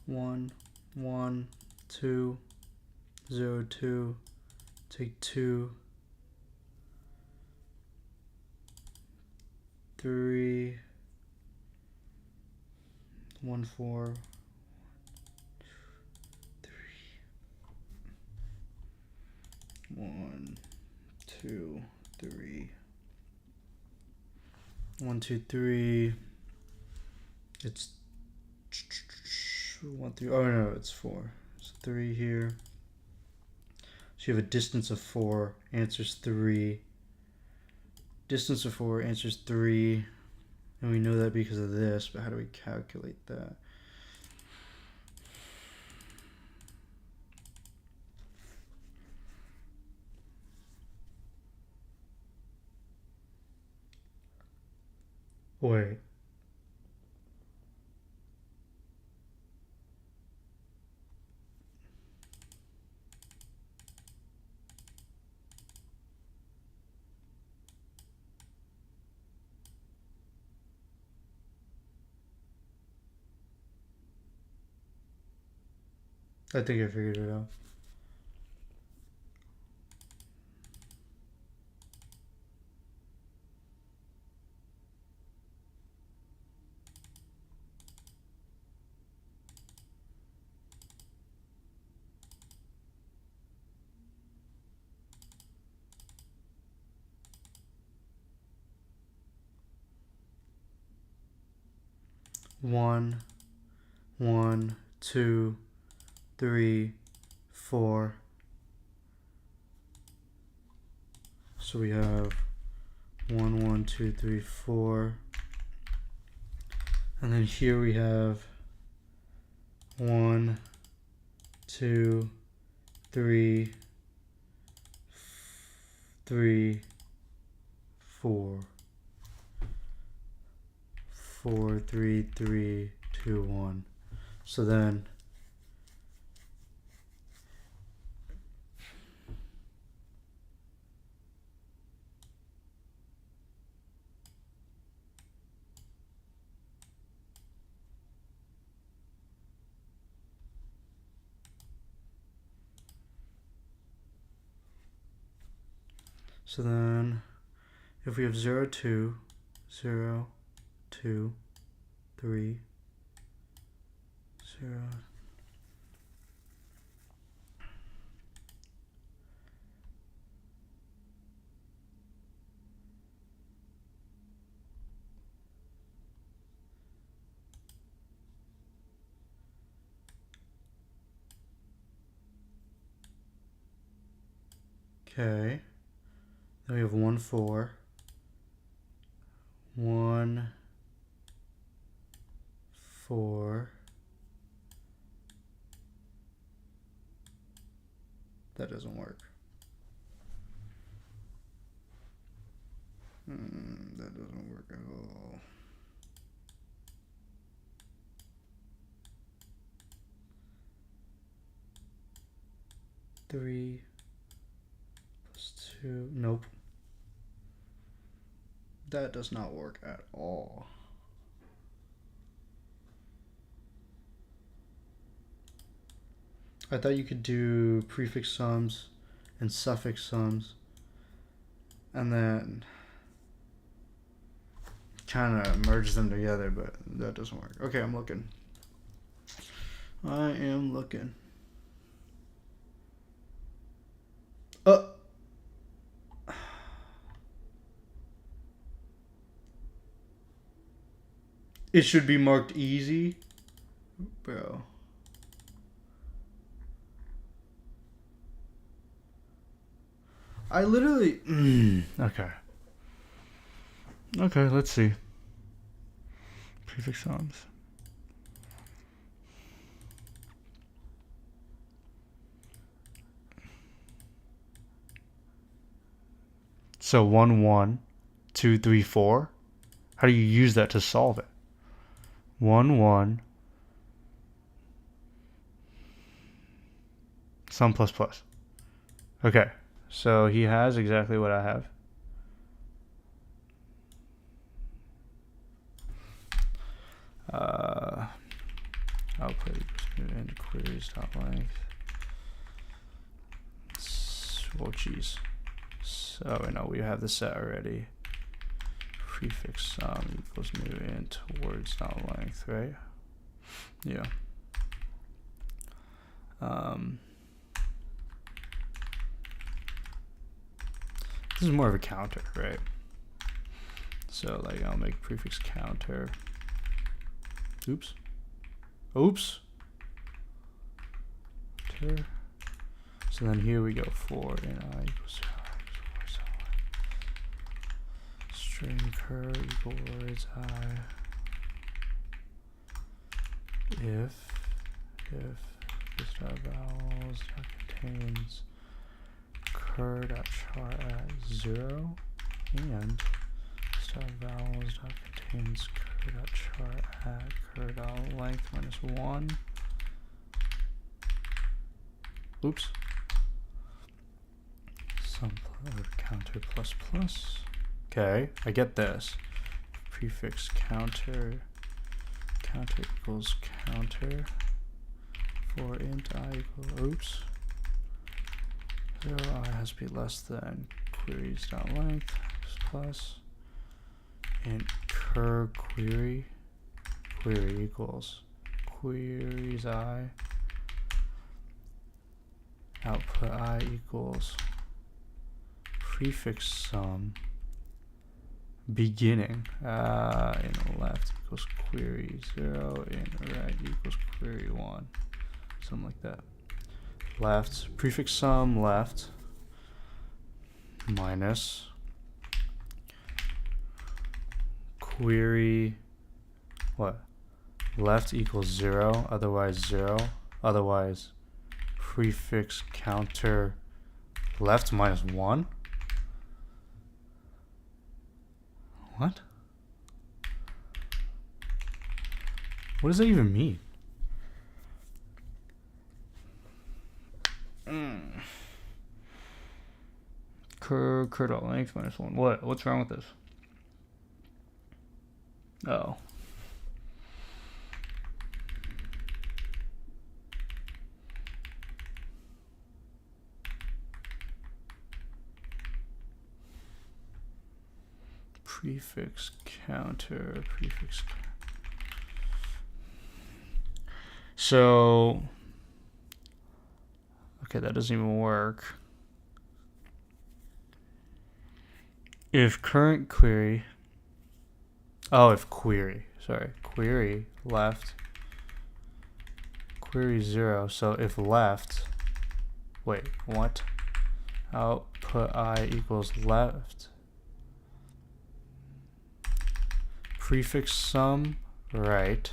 1, 1, 2, 0, 2, take 2, 3, 1, 4, 1, 2, 3, 1, 2, 3. It's 1, 3. Oh no, it's 4. It's 3 here. So you have a distance of 4. Answers 3. Distance of 4 answers 3. And we know that because of this, but how do we calculate that? Wait. I think I figured it out. One, 1, 2, 3, 4. So we have 1, 1, 2, 3, 4. And then here we have 1, 2, 3, 3, 4. 4, 3, 3, 2, 1. So then if we have 0, 2, 0, 2, 3, 0. Okay. Then we have 1, 4. 1, 4. That doesn't work. That doesn't work at all. Three plus 2. Nope. That does not work at all. I thought you could do prefix sums and suffix sums and then kind of merge them together, but that doesn't work. Okay, I'm looking. I am looking. It should be marked easy. Bro. I literally... Okay. Okay, let's see. Prefix sums. So 1, 1, 2, 3, 4. How do you use that to solve it? 1, 1, sum plus plus. Okay, so he has exactly what I have. Output equals into queries dot length. Oh geez. So we know we have the set already. Prefix sum equals new int words dot length, right? Yeah. This is more of a counter, right? So like I'll make prefix counter. Oops. Oops. So then here we go for in I equals 0, string cur equal words I. If this dot vowels dot contains cur dot char at 0 and this dot vowels dot contains cur dot char at cur dot length minus 1. Oops. Sum counter plus plus. Okay, I get this. Prefix counter equals counter for int I equal oops. 0 I has to be less than queries dot length plus int cur query equals queries I output I equals prefix sum beginning in left equals query 0 in right equals query 1, something like that. Left prefix sum left minus query what left equals 0 otherwise 0 otherwise prefix counter left minus 1. What? What does that even mean? Cur dot length minus 1. What's wrong with this? Oh. Prefix counter prefix. So okay, that doesn't even work. If current query if query left query 0, so if left wait what output I equals left prefix sum right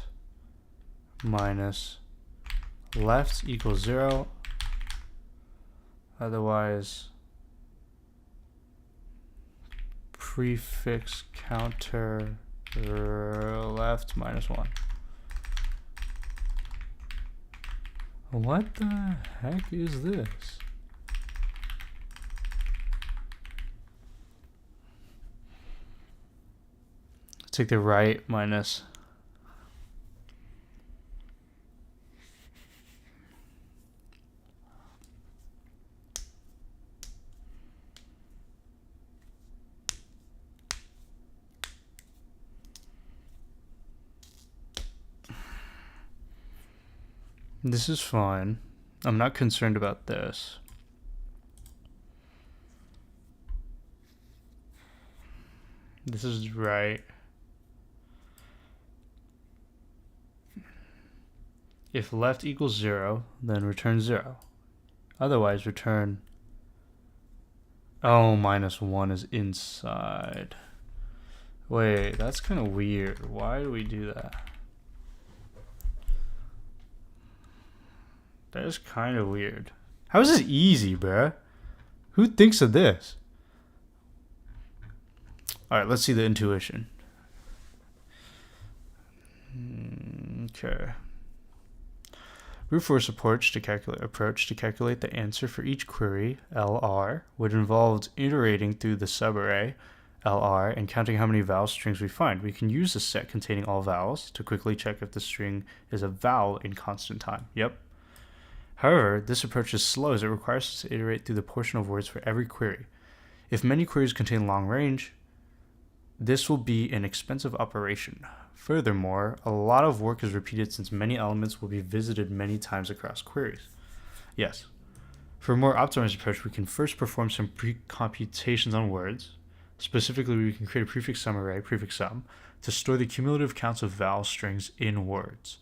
minus left equals 0 otherwise prefix counter left minus 1. What the heck is this? Take the right minus this is fine. I'm not concerned about this. This is right. If left equals 0, then return 0. Otherwise, return... Oh, minus 1 is inside. Wait, that's kind of weird. Why do we do that? That is kind of weird. How is this easy, bruh? Who thinks of this? Alright, let's see the intuition. Okay. Brute force approach to calculate the answer for each query, LR, would involve iterating through the subarray, LR, and counting how many vowel strings we find. We can use a set containing all vowels to quickly check if the string is a vowel in constant time. Yep. However, this approach is slow as it requires us to iterate through the portion of words for every query. If many queries contain long range, this will be an expensive operation. Furthermore, a lot of work is repeated since many elements will be visited many times across queries. Yes. For a more optimized approach, we can first perform some pre-computations on words. Specifically, we can create a prefix sum array, prefix sum, to store the cumulative counts of vowel strings in words.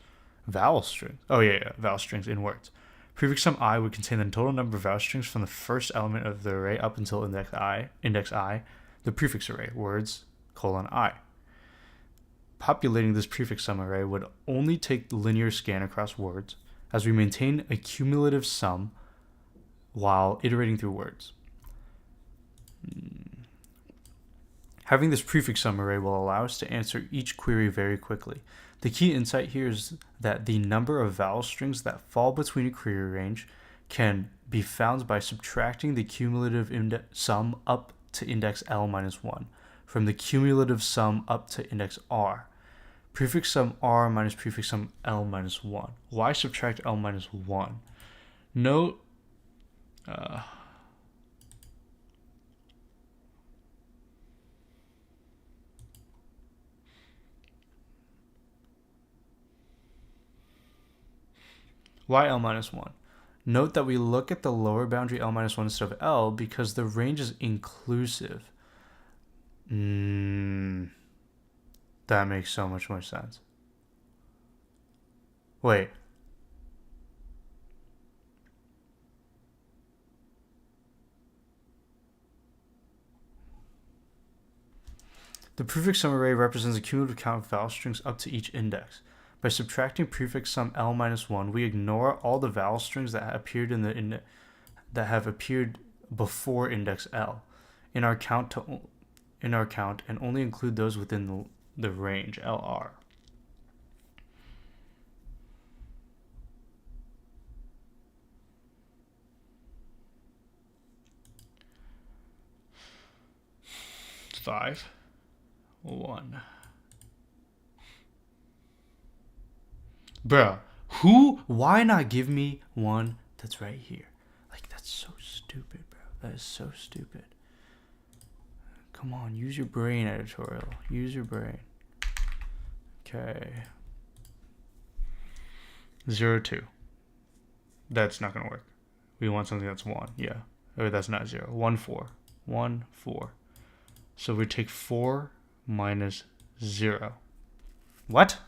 Vowel strings? Vowel strings in words. Prefix sum I would contain the total number of vowel strings from the first element of the array up until index I, the prefix array, words, I. Populating this prefix sum array would only take linear scan across words, as we maintain a cumulative sum while iterating through words. Having this prefix sum array will allow us to answer each query very quickly. The key insight here is that the number of vowel strings that fall between a query range can be found by subtracting the cumulative sum up to index L minus 1 from the cumulative sum up to index R. Prefix sum R minus prefix sum L minus 1. Why subtract L minus 1? Note why L minus 1? Note that we look at the lower boundary L minus 1 instead of L because the range is inclusive. That makes so much more sense. Wait. The prefix sum array represents a cumulative count of vowel strings up to each index. By subtracting prefix sum L minus 1, we ignore all the vowel strings that have appeared before index L in our count and only include those within the range LR. Five, 1. Bro, why not give me one that's right here? Like, that's so stupid, bro. That is so stupid. Come on, use your brain, editorial. Use your brain. Okay. 0, 2. That's not going to work. We want something that's 1. Yeah. Oh, that's not 0. 1, 4. 1, 4. So we take 4 minus 0. What?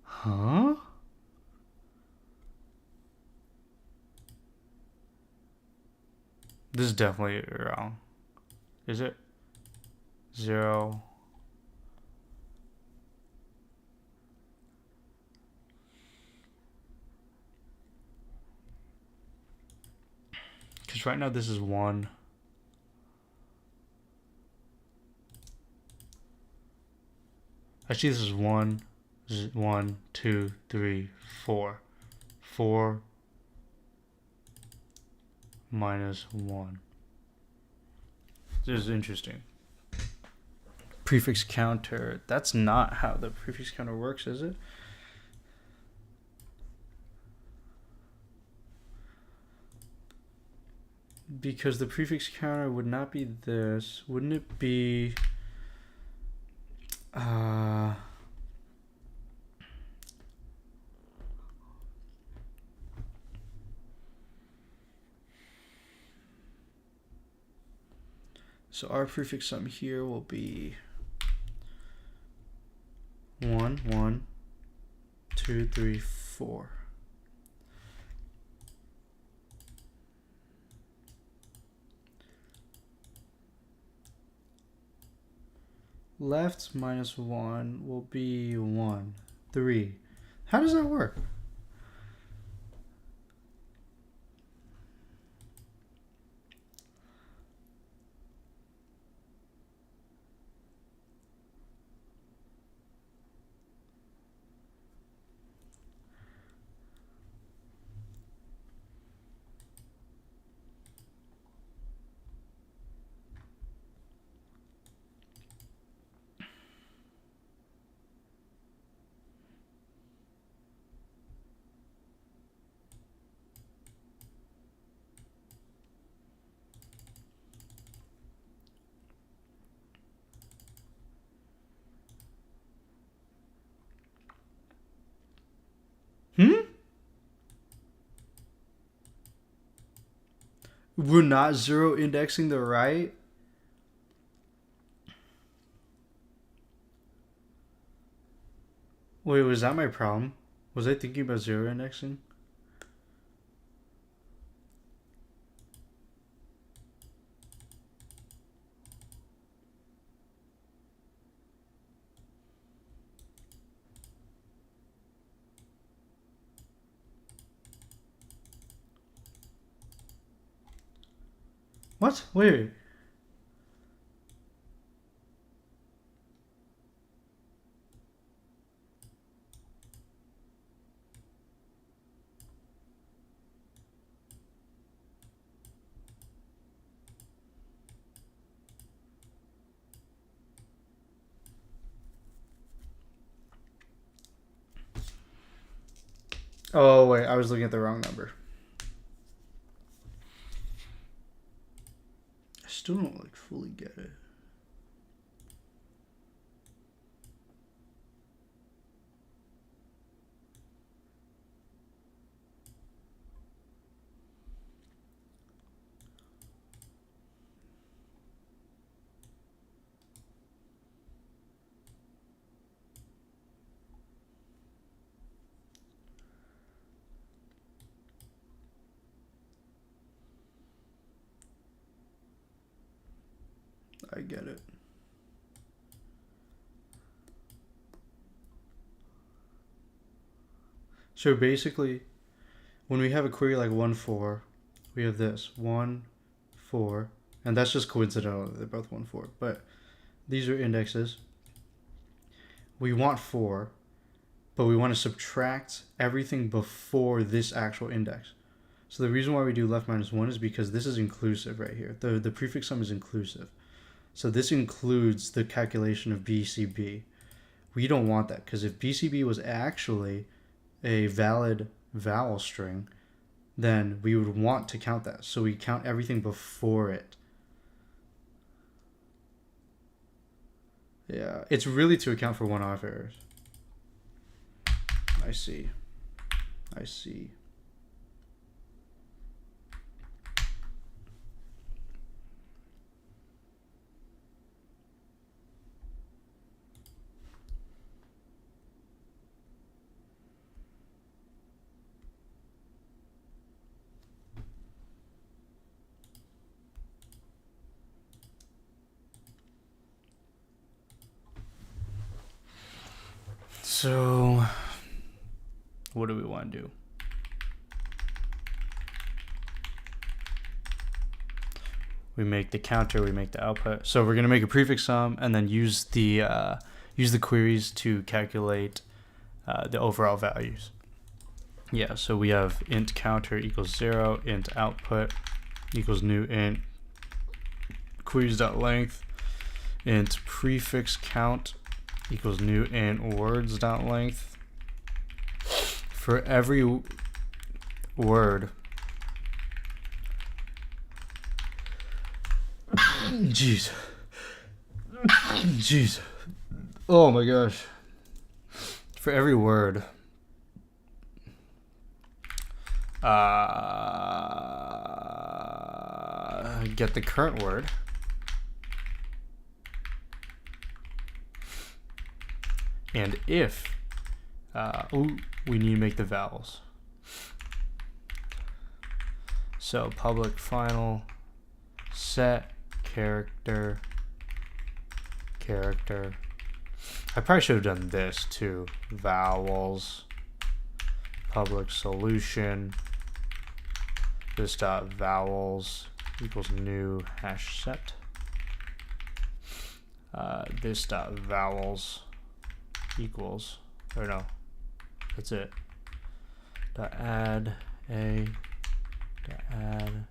Huh? This is definitely wrong. Is it? 0. Because right now this is 1. Actually, this is 1. 1, 2, 3, 4. 4 minus 1. This is interesting. Prefix counter. That's not how the prefix counter works, is it? Because the prefix counter would not be this. Wouldn't it be... So our prefix sum here will be 1, 1, 2, 3, 4. Left minus 1 will be 1, 3. How does that work? We're not zero indexing the right. Wait, was that my problem? Was I thinking about zero indexing? What? Wait. Oh, wait. I was looking at the wrong number. I still don't like fully get it. I get it. So basically, when we have a query like 1, 4, we have this 1, 4, and that's just coincidental. They're both 1, 4, but these are indexes. We want 4, but we want to subtract everything before this actual index. So the reason why we do left minus 1 is because this is inclusive right here. The prefix sum is inclusive. So this includes the calculation of BCB. We don't want that, because if BCB was actually a valid vowel string, then we would want to count that. So we count everything before it. Yeah, it's really to account for one-off errors. I see. I see. So, what do we want to do? We make the counter, we make the output. So we're going to make a prefix sum and then use the queries to calculate the overall values. Yeah, so we have int counter equals 0, int output equals new int queries.length, int prefix count equals new int words.length. For every word, jeez, jeez, oh my gosh, for every word, get the current word, and if we need to make the vowels. So public final set character. I probably should have done this too. Vowels public solution. This dot vowels equals new hash set. This dot vowels equals, or no, that's it. Dot add a, dot add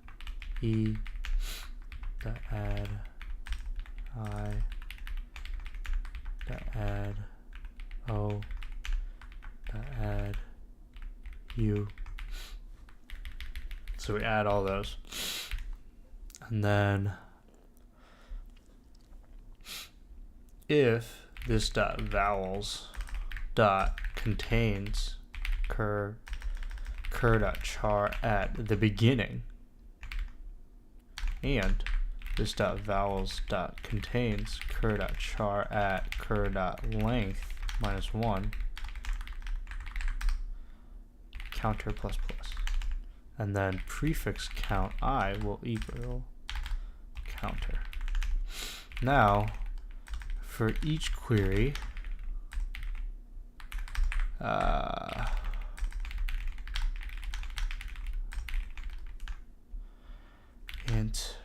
e, dot add I, dot add o, dot add u. So we add all those, and then if this dot vowels dot contains cur dot char at the beginning, and this dot vowels dot contains cur dot char at cur dot length minus 1 counter plus plus, and then prefix count I will equal counter. Now for each query, int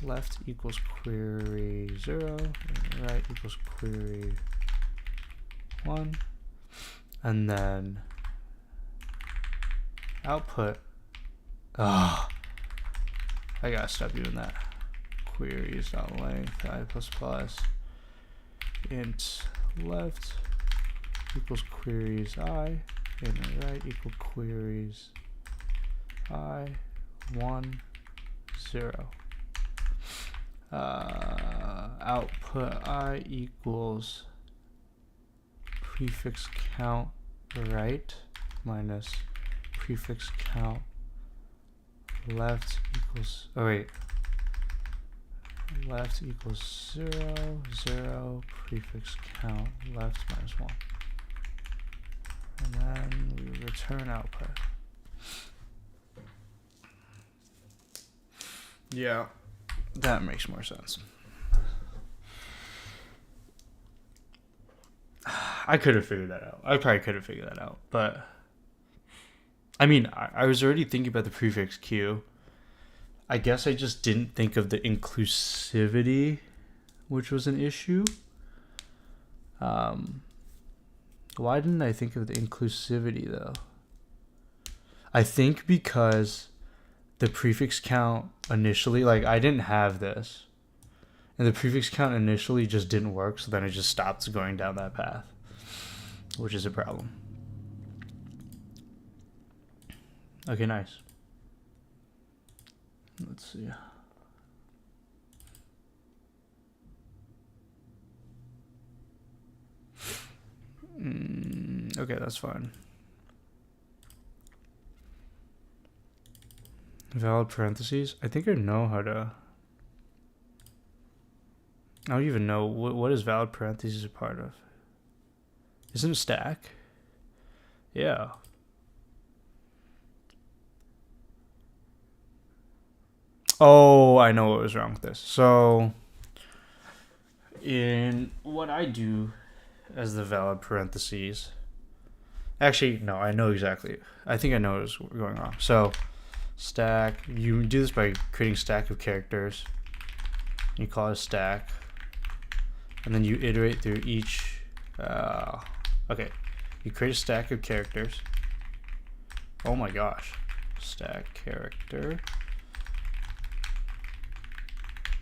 left equals query 0 and right equals query 1, and then output, I gotta stop doing that, queries dot length I plus plus int left equals queries I and right equal queries I 1 0. Output I equals prefix count right minus prefix count left equals, left equals 0 0 prefix count left minus 1, and then we return output. Yeah, that makes more sense. I could have figured that out. I probably could have figured that out, but I mean, I was already thinking about the prefix Q. I guess I just didn't think of the inclusivity, which was an issue. Why didn't I think of the inclusivity though? I think because the prefix count initially, like I didn't have this, and the prefix count initially just didn't work, so then it just stopped going down that path, which is a problem. Okay, nice. Let's see. Okay, that's fine. Valid parentheses. I think I know how to. I don't even know what is valid parentheses a part of. Isn't it stack? Yeah. Oh, I know what was wrong with this. So, in what I do as the valid parentheses, actually, no, I know exactly. I think I know what's going on. So, stack, you do this by creating stack of characters. You call it a stack, and then you iterate through each. Okay, you create a stack of characters. Oh my gosh, stack character.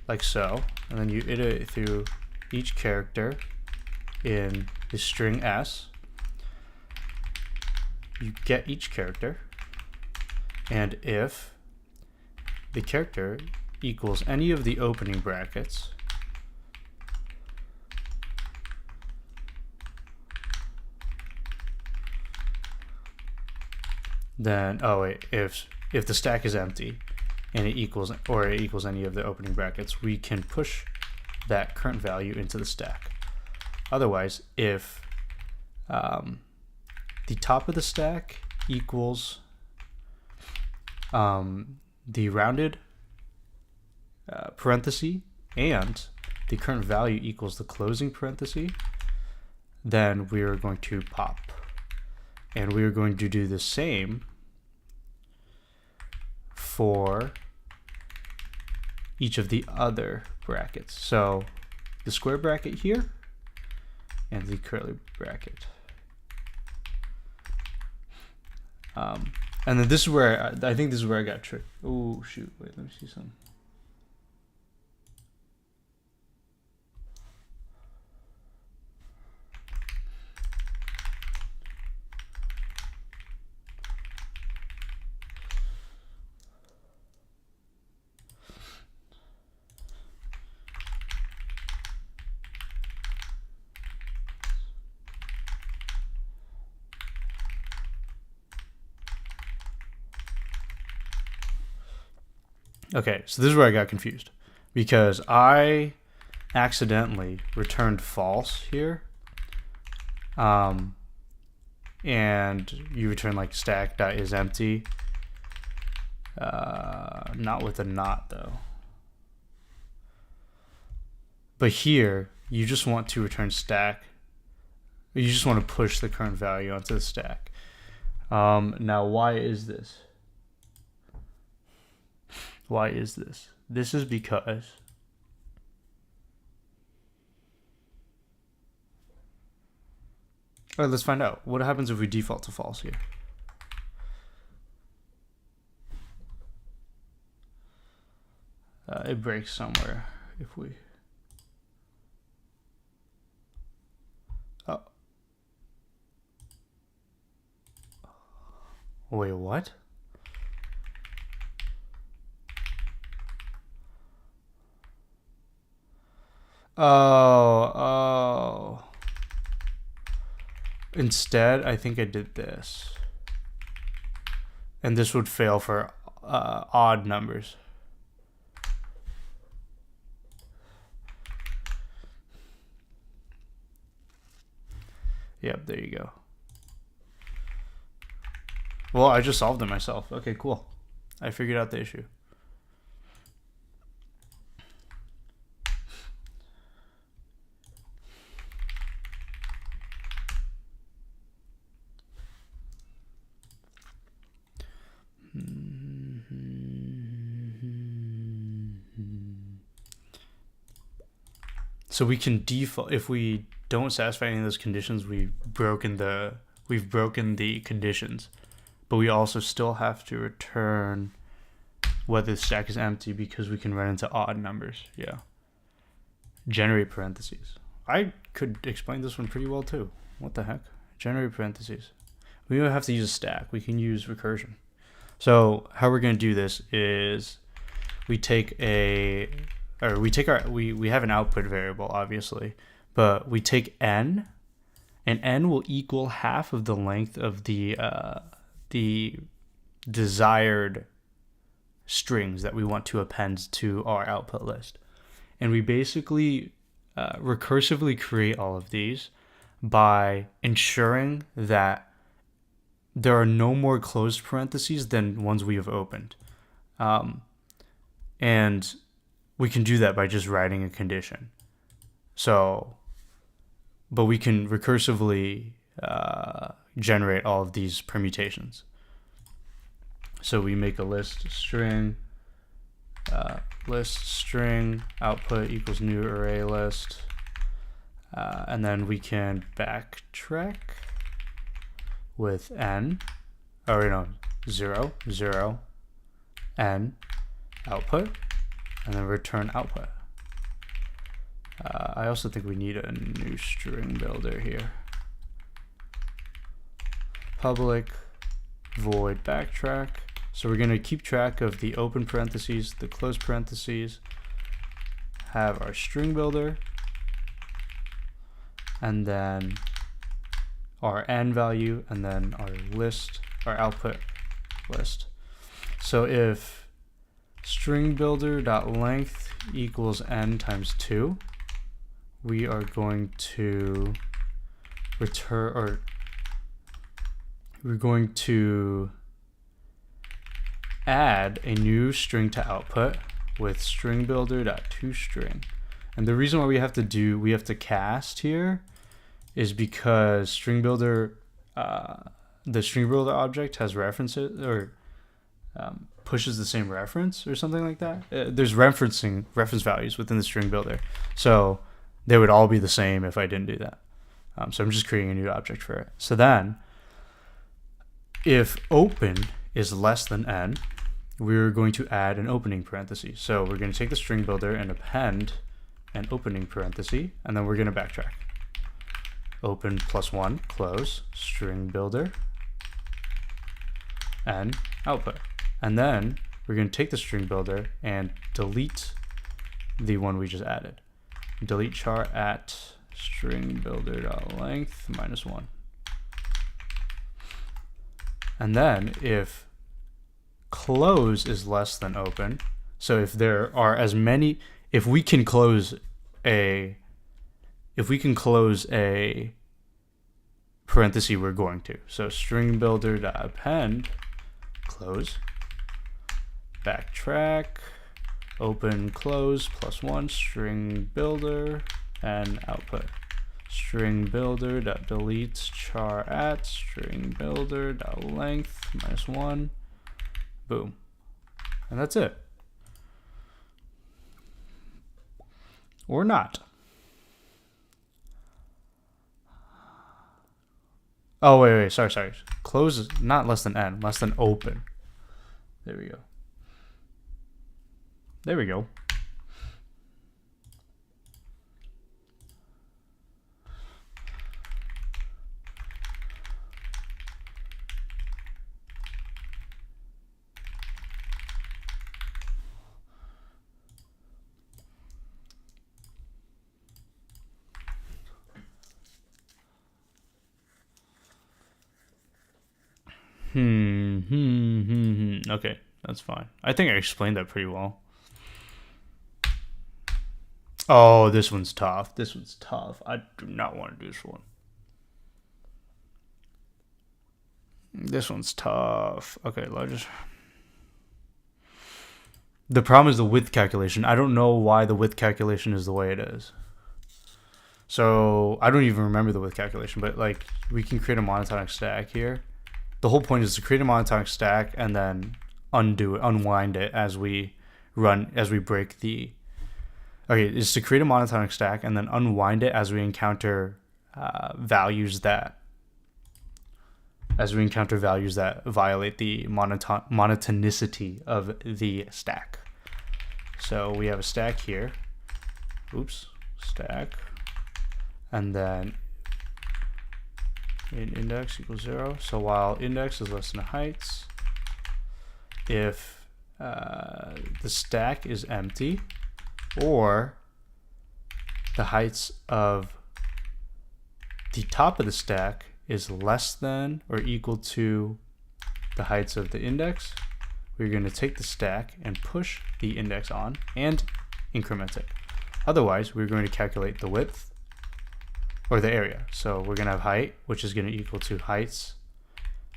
Like so, and then you iterate through each character in the string s. You get each character, and if the character equals any of the opening brackets, then if the stack is empty and it equals any of the opening brackets, we can push that current value into the stack. Otherwise, if the top of the stack equals the rounded parenthesis and the current value equals the closing parenthesis, then we are going to pop. And we are going to do the same for each of the other brackets. So the square bracket here and the curly bracket. And then this is where I think this is where I got tricked. Oh shoot, wait, let me see something. Okay, so this is where I got confused because I accidentally returned false here. And you return like stack.isEmpty. Not with a not though. But here, you just want to return stack. You just want to push the current value onto the stack. Now, why is this? Why is this? This is because all right, let's find out. What happens if we default to false here? It breaks somewhere if we... Oh. Wait, what? Oh. Instead, I think I did this. And this would fail for odd numbers. Yep, there you go. Well, I just solved it myself. Okay, cool. I figured out the issue. So we can default if we don't satisfy any of those conditions. We've broken the conditions, but we also still have to return whether the stack is empty because we can run into odd numbers. Yeah. Generate parentheses. I could explain this one pretty well too. What the heck? Generate parentheses. We don't have to use a stack. We can use recursion. So how we're going to do this is we have an output variable, obviously, but we take n, and n will equal half of the length of the desired strings that we want to append to our output list. And we basically recursively create all of these by ensuring that there are no more closed parentheses than ones we have opened. And we can do that by just writing a condition. So, but we can recursively generate all of these permutations. So we make a list string output equals new array list. And then we can backtrack with n, 0, 0, n, output, and then return output. I also think we need a new string builder here. Public void backtrack. So we're going to keep track of the open parentheses, the closed parentheses, have our string builder, and then our n value, and then our list, our output list. So if string builder.length equals n times 2, we are going to return, or we're going to add a new string to output with string builder.toString. And the reason why we have to cast here is because string builder, the string builder object has references, or pushes the same reference or something like that. There's reference values within the string builder, so they would all be the same if I didn't do that. So I'm just creating a new object for it. So then, if open is less than n, we're going to add an opening parenthesis. So we're going to take the string builder and append an opening parenthesis, and then we're going to backtrack. Open +1, close, string builder, and output. And then we're going to take the string builder and delete the one we just added. Delete char at string builder.length -1. And then if close is less than open, So if there are as many, if we can close a parenthesis, we're going to. So string builder dot append close, backtrack, open close +1 string builder and output. String builder dot deletes char at string builder dot length -1. Boom. And that's it. Or not. Oh, wait, sorry. Close is not less than n, less than open. There we go. Okay, that's fine. I think I explained that pretty well. Oh, this one's tough. I do not want to do this one. This one's tough. Okay, largest. The problem is the width calculation. I don't know why the width calculation is the way it is. So I don't even remember the width calculation, but like we can create a monotonic stack here. The whole point is to create a monotonic stack and then unwind it as we break the. Okay, is to create a monotonic stack and then unwind it as we encounter values that violate the monotonicity of the stack. So we have a stack here. Stack, and then in index equals 0. So while index is less than heights, if the stack is empty or the heights of the top of the stack is less than or equal to the heights of the index, we're going to take the stack and push the index on and increment it. Otherwise, we're going to calculate the width or the area. So we're going to have height, which is going to equal to heights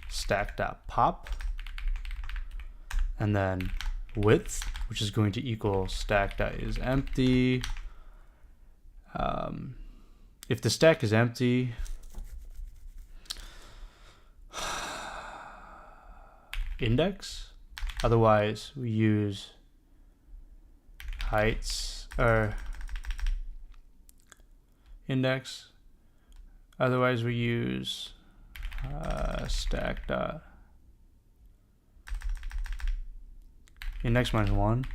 stack.pop, and then width, which is going to equal stack.isEmpty. If the stack is empty, index. Otherwise, we use heights or index. Otherwise, we use stack dot index -1.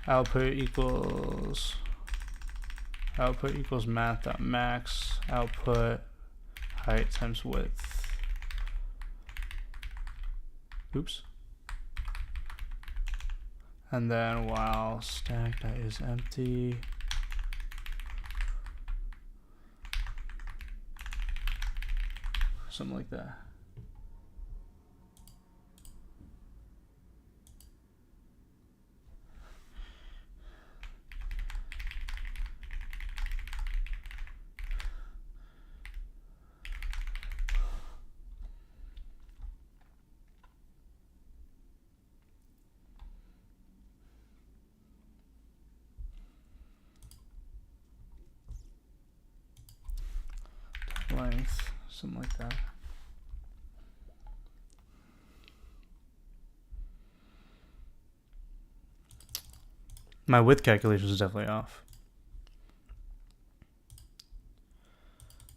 Output equals math.max output height times width. And then while stack.isEmpty, something like that. Length, something like that. My width calculation is definitely off.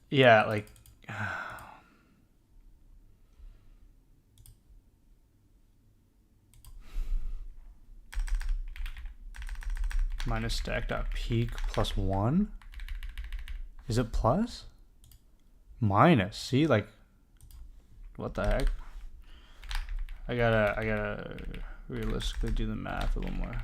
Yeah, like minus stack.peak +1. Is it plus? Minus. See, like, what the heck? I gotta realistically do the math a little more.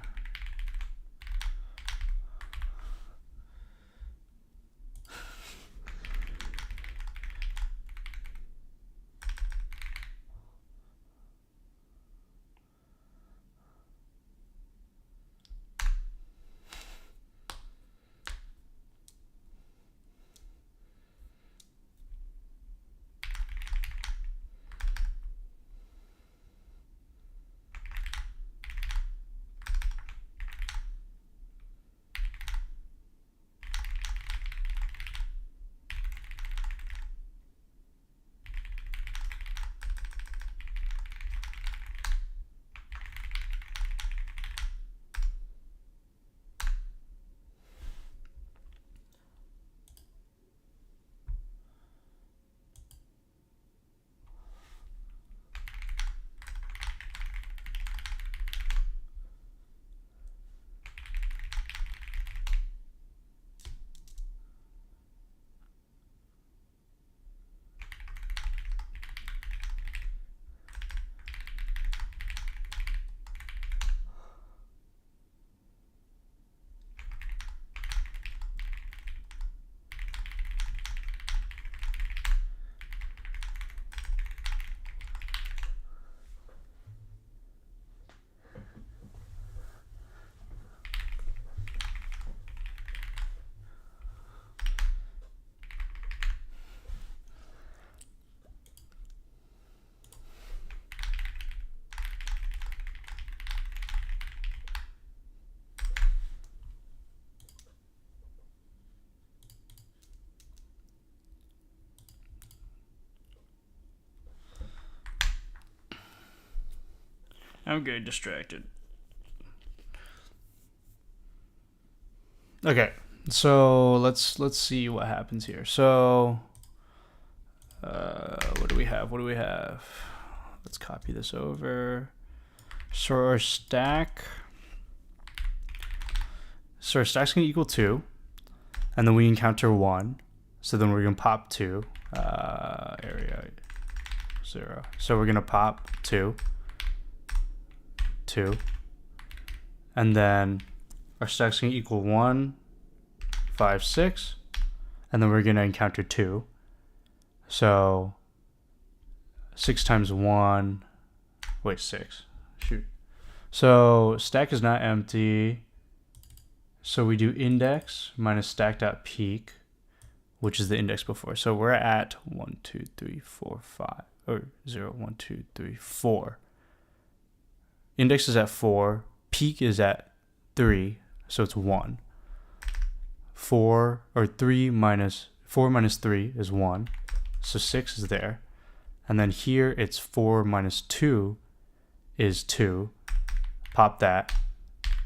I'm getting distracted. Okay, so let's see what happens here. So, what do we have? What do we have? Let's copy this over. So our stack. So our stack's gonna equal 2, and then we encounter 1. So then we're gonna pop 2. Area 0. So we're gonna pop 2, 2, and then our stack's gonna equal 1, 5, 6, and then we're gonna encounter 2. So 6 times 1. Wait, 6. Shoot. So stack is not empty. So we do index minus stack.peak, which is the index before. So we're at 1, 2, 3, 4, 5, or 0, 1, 2, 3, 4. Index is at 4. Peak is at 3, so it's 1. 4 or 3 minus 4 minus 3 is 1, so 6 is there. And then here it's 4 minus 2 is 2. Pop that,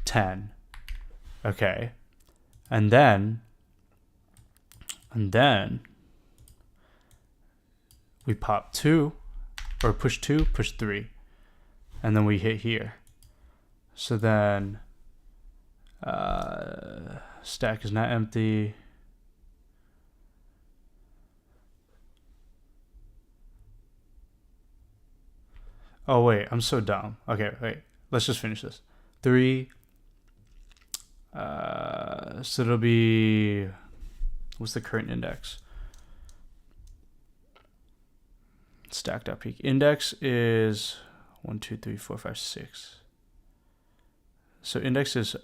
10. Okay, and then we pop 2, or push 2, push 3, and then we hit here. So then stack is not empty. Oh wait, I'm so dumb. Okay, wait, let's just finish this. 3. So it'll be, what's the current index? Stacked up peak. Index is 1, 2, 3, 4, 5, 6. So index is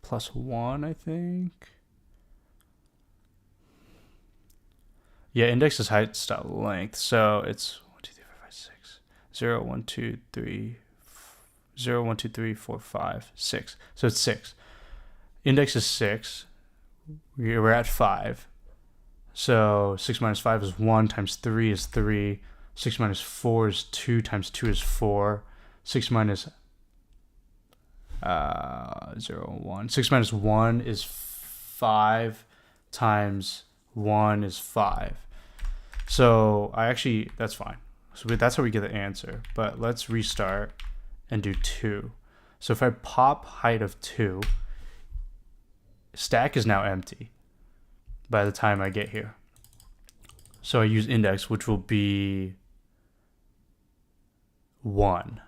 +1, I think. Yeah, index is height dot length. So it's 1, 2, 3, 4, 5, 6. 0, 1, 2, 3, 0, 1, 2, 3, 4, 5, 6. So it's 6. Index is 6. We're at 5. So 6 minus 5 is 1 times 3 is 3. 6 minus 4 is 2 times 2 is 4. 6 minus 0, 1. 6 minus 1 is 5 times 1 is 5. So that's fine. So that's how we get the answer. But let's restart and do 2. So if I pop height of 2, stack is now empty by the time I get here. So I use index, which will be 1.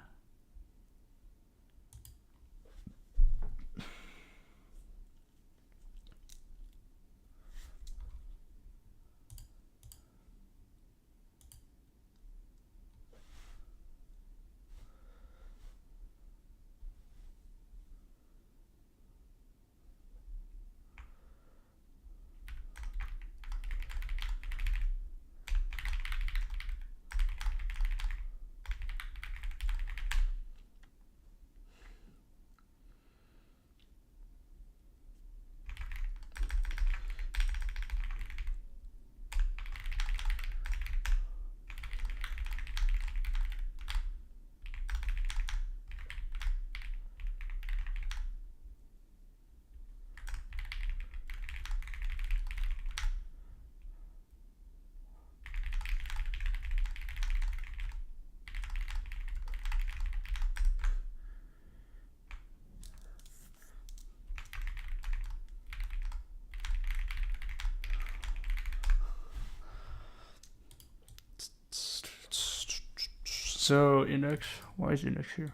So index, why is index here?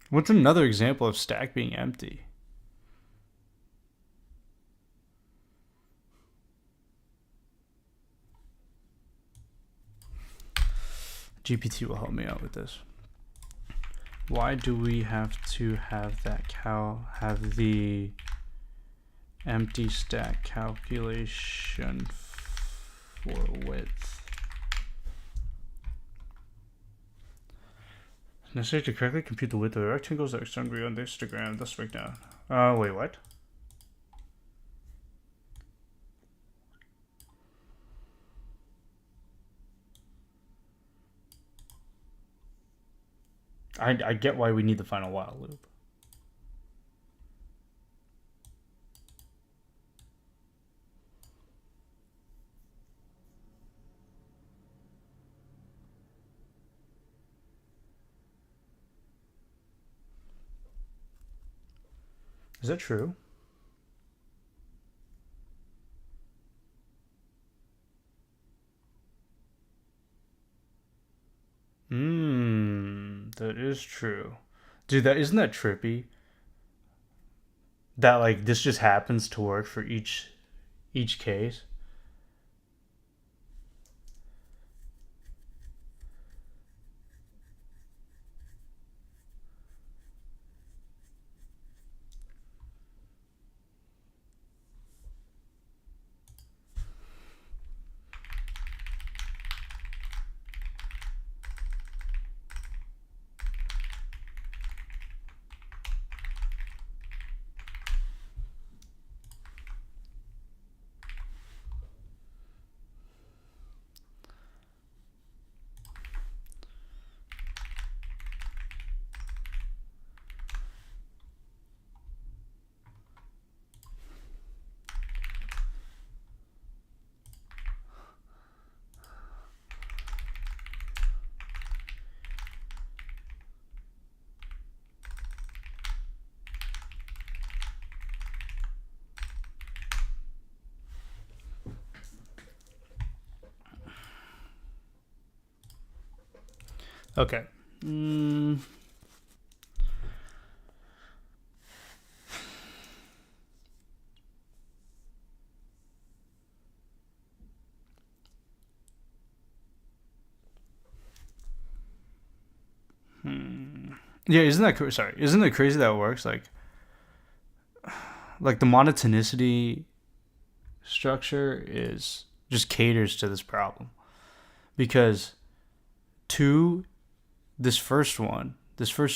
What's another example of stack being empty? GPT will help me out with this. Why do we have to have that have the empty stack calculation for width? Necessary to correctly compute the width of the rectangles that are shown on the histogram. Thus break down. Wait, what? I get why we need the final while loop. Is that true? That is true. Dude, that isn't that trippy? That like this just happens to work for each case. Okay. Yeah, isn't that sorry? Isn't it crazy that it works? Like the monotonicity structure is just caters to this problem because two, this first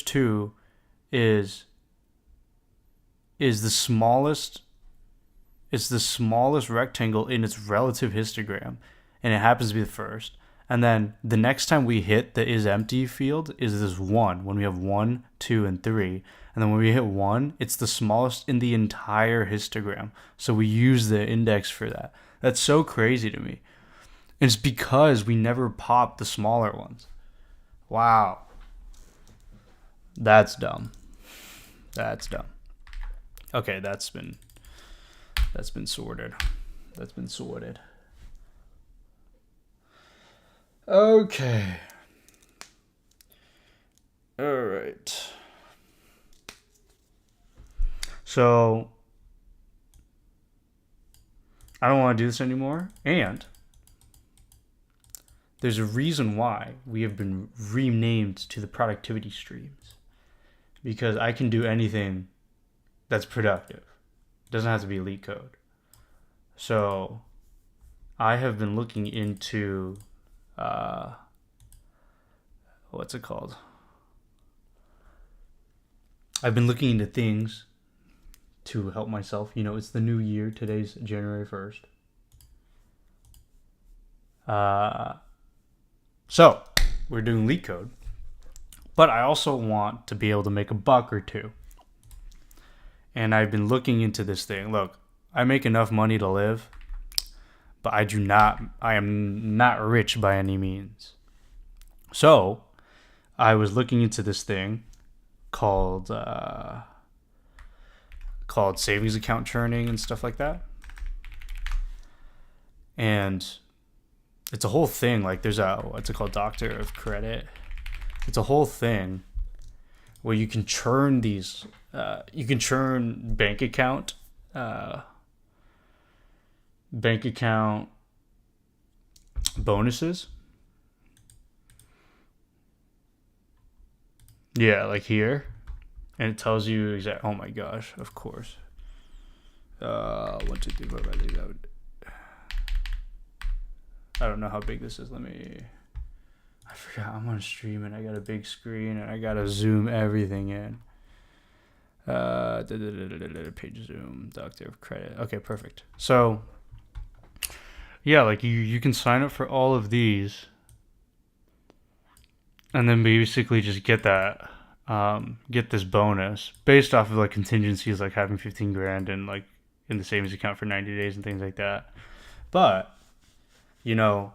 two is the smallest. It's the smallest rectangle in its relative histogram, and it happens to be the first. And then the next time we hit the is empty field is this one when we have 1, 2, and 3. And then when we hit 1, it's the smallest in the entire histogram. So we use the index for that. That's so crazy to me. And it's because we never popped the smaller ones. Wow. That's dumb. That's dumb. Okay, that's been sorted. That's been sorted. Okay. All right. So I don't want to do this anymore. And there's a reason why we have been renamed to the productivity streams. Because I can do anything that's productive. It doesn't have to be elite code. So I have been looking into what's it called? I've been looking into things to help myself. You know, it's the new year. Today's January 1st. So we're doing leak code, but I also want to be able to make a buck or two. And I've been looking into this thing. Look, I make enough money to live, but I am not rich by any means. So I was looking into this thing called savings account churning and stuff like that. And it's a whole thing. Like there's what's it called, Doctor of Credit. It's a whole thing where you can churn these. You can churn bank account bonuses. Yeah, like here, and it tells you exact. Oh my gosh! Of course. 1, 2, 3, 4, 5, 6, 7. I don't know how big this is. I forgot I'm on stream and I got a big screen and I gotta zoom everything in. Page zoom, Doctor of Credit. Okay, perfect. So, yeah, like you can sign up for all of these. and then basically just get that, get this bonus based off of like contingencies, like having 15 grand and like in the savings account for 90 days and things like that. But you know,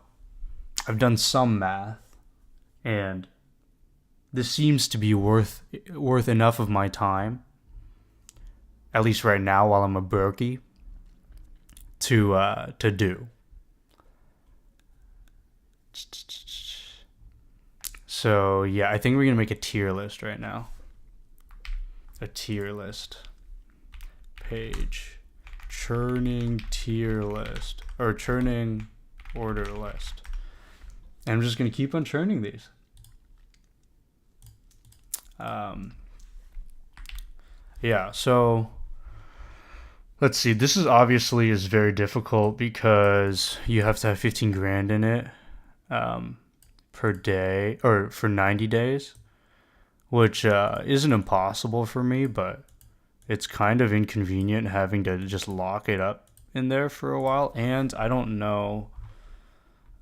I've done some math, and this seems to be worth enough of my time, at least right now while I'm a brokey, to do. So yeah, I think we're gonna make a tier list right now. A tier list page, churning tier list, or churning order list. And I'm just gonna keep on churning these. Yeah, so let's see. This is obviously is very difficult because you have to have 15 grand in it per day, or for 90 days, which isn't impossible for me, but it's kind of inconvenient having to just lock it up in there for a while. And I don't know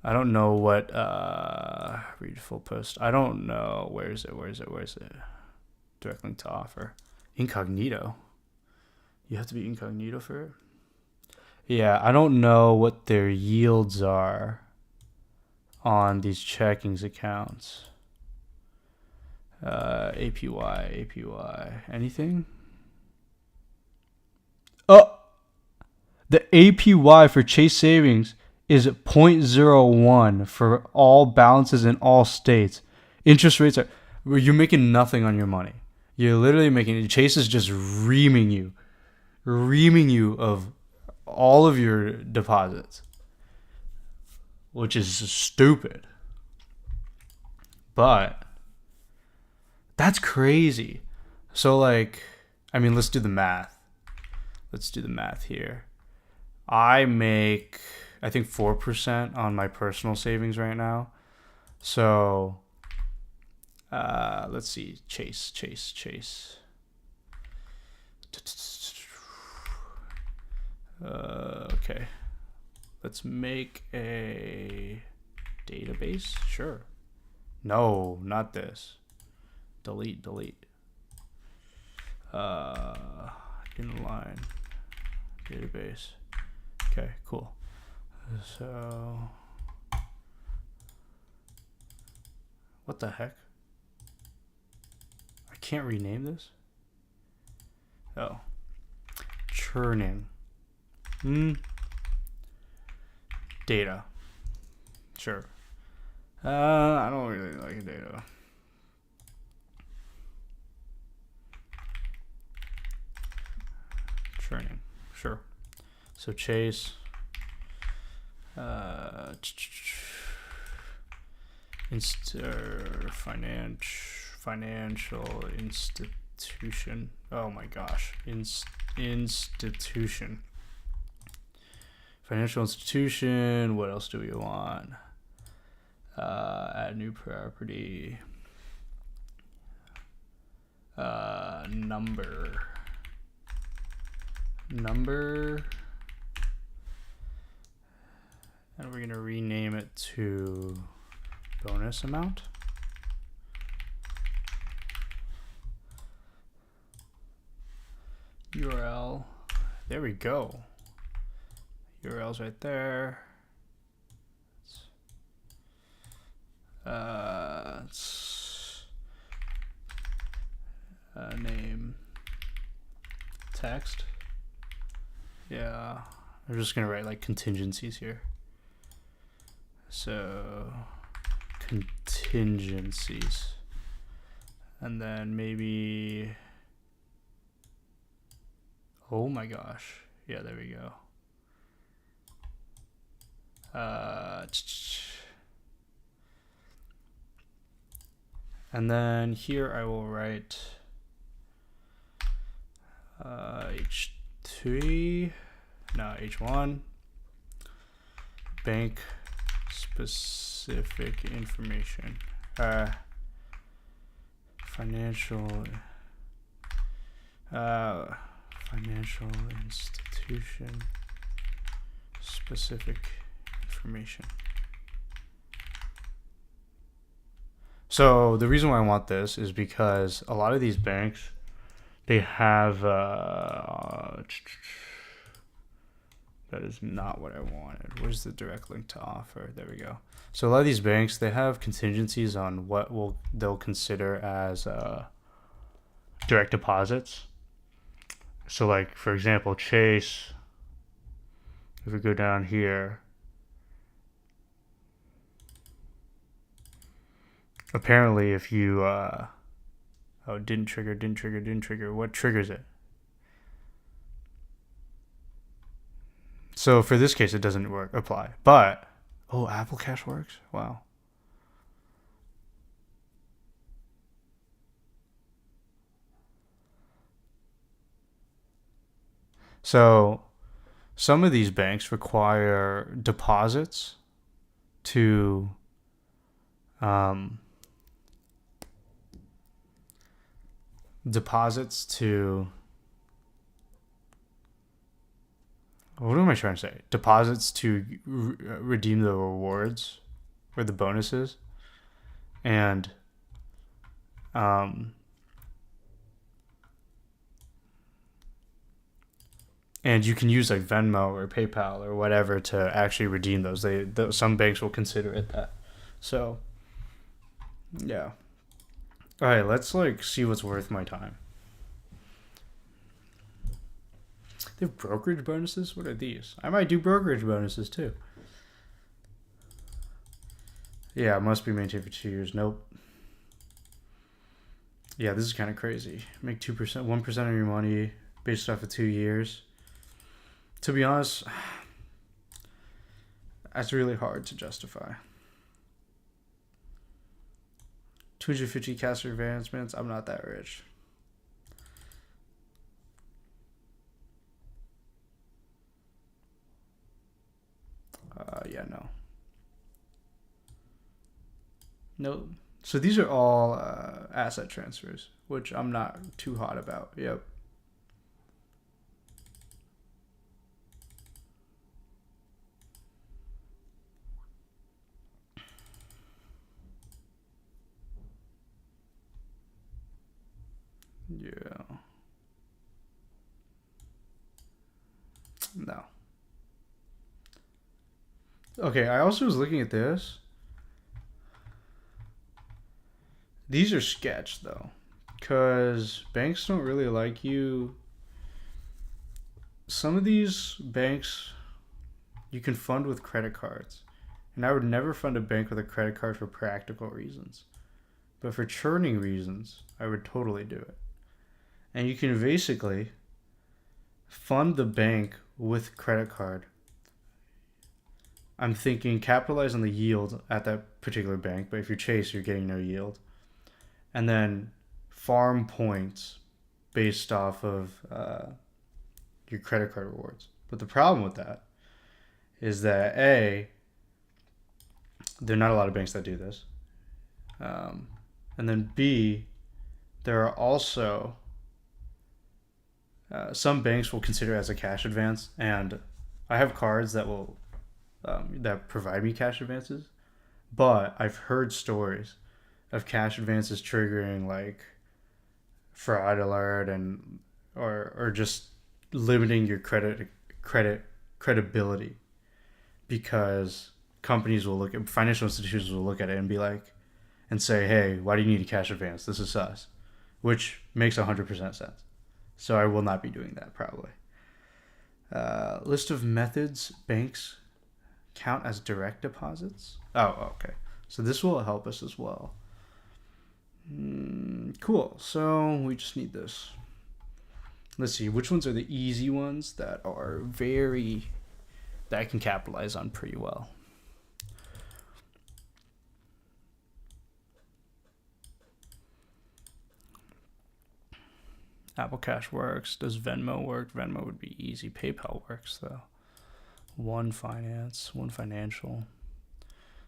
what read full post. I don't know. Where is it? Direct link to offer. Incognito. You have to be incognito for it? Yeah, I don't know what their yields are on these checkings accounts. APY. Anything? Oh! The APY for Chase Savings is 0.01 for all balances in all states. Interest rates are... You're making nothing on your money. You're literally making... Chase is just reaming you of all of your deposits, which is stupid. But that's crazy. So like, I mean, let's do the math. Here. I make, I think 4% on my personal savings right now. So let's see, Chase. Okay, let's make a database. Sure. No, not this. Delete. Inline database. Okay, cool. So, what the heck? I can't rename this? Oh. Churning. Data. Sure. I don't really like data. Churning. Sure. So Chase. Financial institution. Oh my gosh. Institution. Financial institution. What else do we want? Add new property. Number. And we're going to rename it to bonus amount. URL. There we go. URL's right there. Name. Text. Yeah. I'm just going to write like contingencies here. So contingencies, and then maybe, oh my gosh, yeah, there we go. And then here I will write H1 bank specific information, financial institution specific information. So the reason why I want this is because a lot of these banks, they have that is not what I wanted. Where's the direct link to offer? There we go. So a lot of these banks, they have contingencies on what they'll consider as direct deposits. So like for example, Chase, if we go down here, apparently if you oh, didn't trigger, what triggers it? So for this case, it doesn't apply. But, oh, Apple Cash works? Wow. So some of these banks require deposits to what am I trying to say? Deposits to redeem the rewards or the bonuses, and and you can use like Venmo or PayPal or whatever to actually redeem those. Some banks will consider it that. So yeah. All right, let's like see what's worth my time. They have brokerage bonuses? What are these? I might do brokerage bonuses too. Yeah, it must be maintained for 2 years. Nope. Yeah, this is kind of crazy. Make 2%, 1% of your money based off of 2 years. To be honest, that's really hard to justify. 250 cash advancements. I'm not that rich. Yeah, no. Nope. So these are all asset transfers, which I'm not too hot about. Yep. Yeah. No. Okay, I also was looking at this. These are sketch though, because banks don't really like you. Some of these banks you can fund with credit cards, and I would never fund a bank with a credit card for practical reasons, but for churning reasons, I would totally do it. And you can basically fund the bank with credit card. I'm thinking capitalize on the yield at that particular bank, but if you're Chase, you're getting no yield. And then farm points based off of your credit card rewards. But the problem with that is that A, there are not a lot of banks that do this. And then B, there are also some banks will consider it as a cash advance, and I have cards that will that provide me cash advances, but I've heard stories of cash advances triggering like fraud alert and or just limiting your credibility, because companies will look at financial institutions will look at it and be like and say, hey, why do you need a cash advance? This is sus, which makes 100% sense. So I will not be doing that probably. List of methods banks count as direct deposits. Oh, okay. So this will help us as well. Cool. So we just need this. Let's see which ones are the easy ones that I can capitalize on pretty well. Apple Cash works. Does Venmo work? Venmo would be easy. PayPal works though. One Finance, One Financial,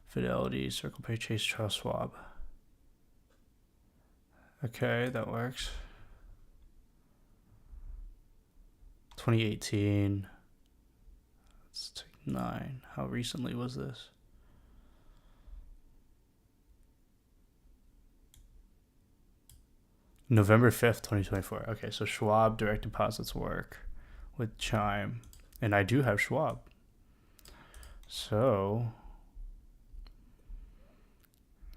Fidelity, Circle Pay, Chase, Charles Schwab. Okay, that works. 2018. Let's take 9. How recently was this? November 5th, 2024. Okay, so Schwab direct deposits work with Chime. And I do have Schwab. So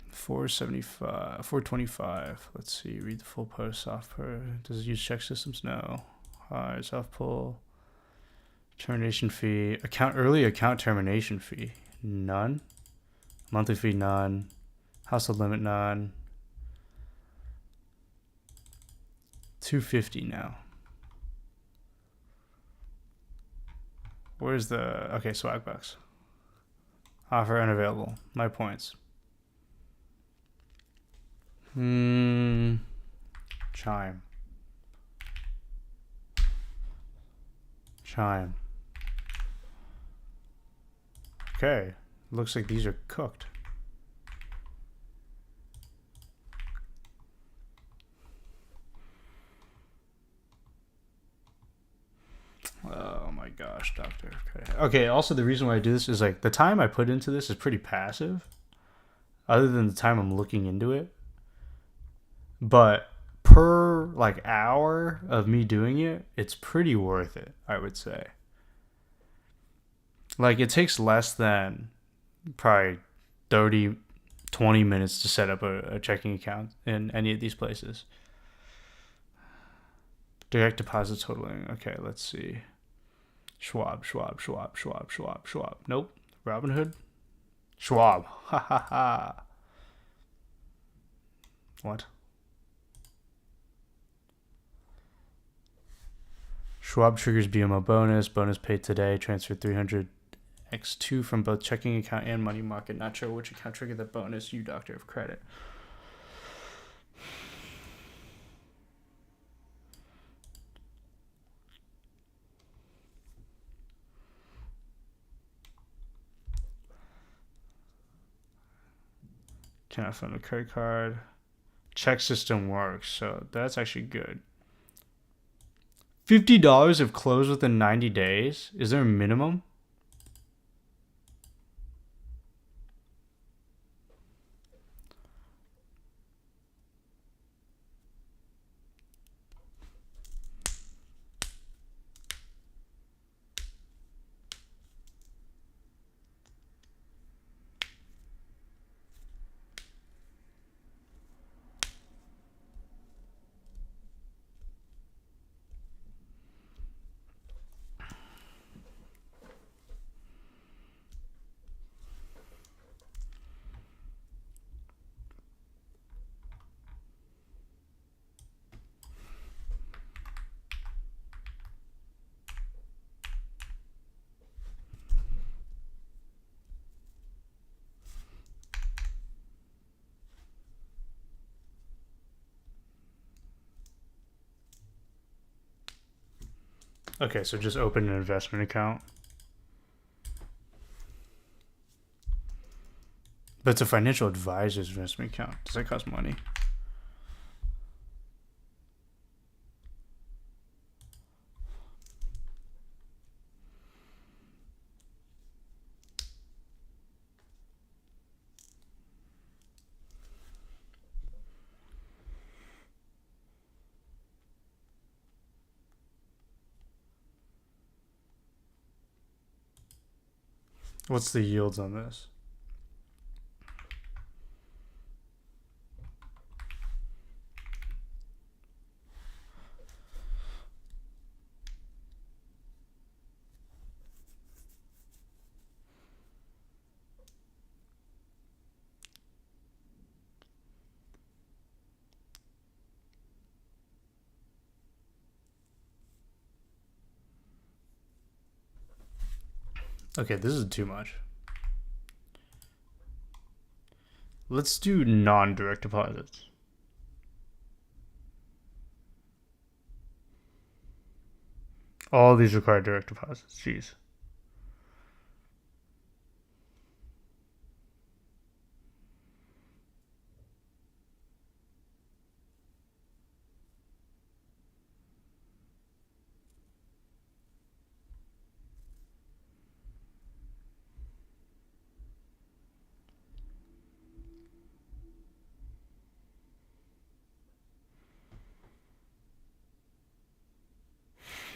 475, 425. Let's see. Read the full post. Soft per. Does it use check systems? No. Hi, soft pull. Termination fee. Early account termination fee. None. Monthly fee, none. Household limit, none. 250 now. Where's the... Okay, swag bucks. Offer unavailable. My points. Chime. Chime. Okay. Looks like these are cooked. Oh my gosh, doctor. Okay, also the reason why I do this is like the time I put into this is pretty passive. Other than the time I'm looking into it. But per like hour of me doing it, it's pretty worth it, I would say. Like it takes less than probably 30, 20 minutes to set up a checking account in any of these places. Direct deposit totaling. Okay, let's see. Schwab. Nope. Robinhood. Schwab. Ha ha ha. What? Schwab triggers BMO bonus. Bonus paid today. Transfer 300 X2 from both checking account and money market. Not sure which account triggered the bonus. You, doctor of credit. Cannot fund a credit card. Check system works, so that's actually good. $50 if closed within 90 days. Is there a minimum? Okay, so just open an investment account. But it's a financial advisor's investment account. Does that cost money? What's the yields on this? Okay, this is too much. Let's do non-direct deposits. All these require direct deposits. Jeez.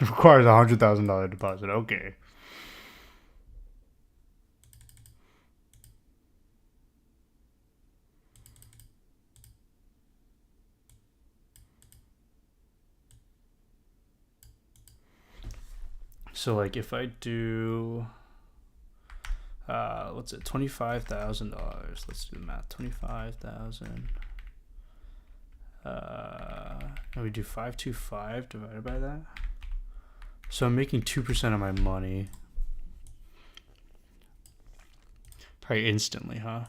Requires $100,000 deposit. Okay. So like if I do what's it, $25,000. Let's do the math. 25,000. And we do 525 divided by that. So I'm making 2% of my money. Probably instantly, huh?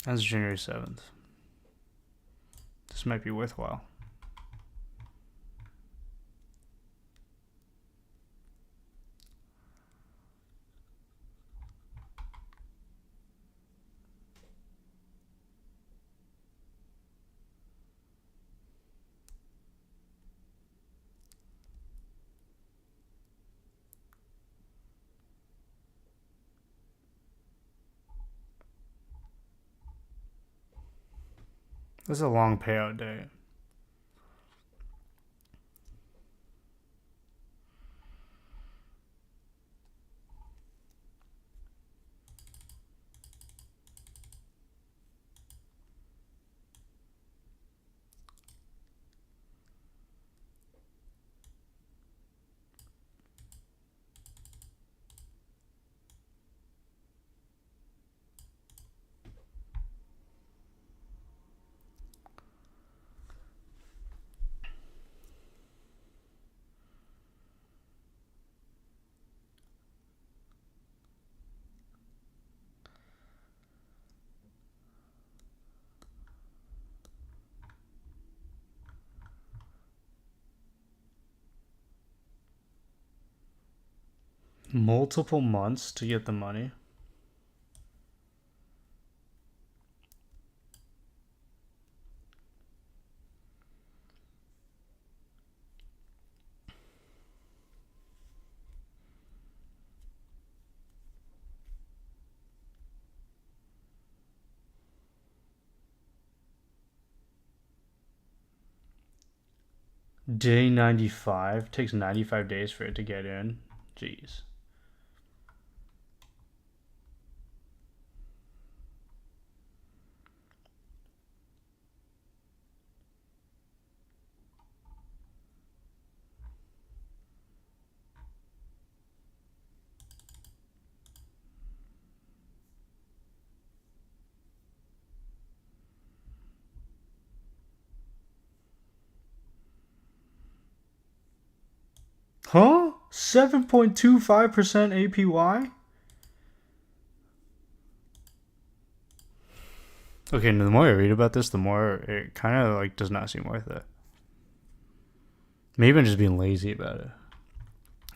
That's January 7th. This might be worthwhile. This is a long payout day. Multiple months to get the money. Day 95 takes 95 days for it to get in. Jeez. Huh? 7.25% APY? Okay, the more I read about this, the more it kind of like does not seem worth it. Maybe I'm just being lazy about it.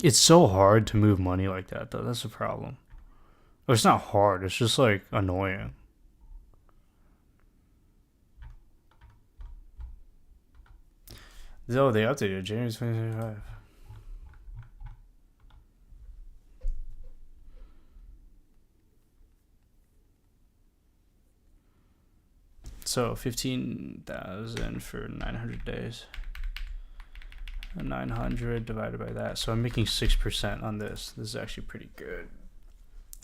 It's so hard to move money like that, though. That's the problem. Or it's not hard. It's just like annoying. Oh, they updated January 2025. So 15,000 for 900 days. 900 divided by that. So I'm making 6% on this. This is actually pretty good.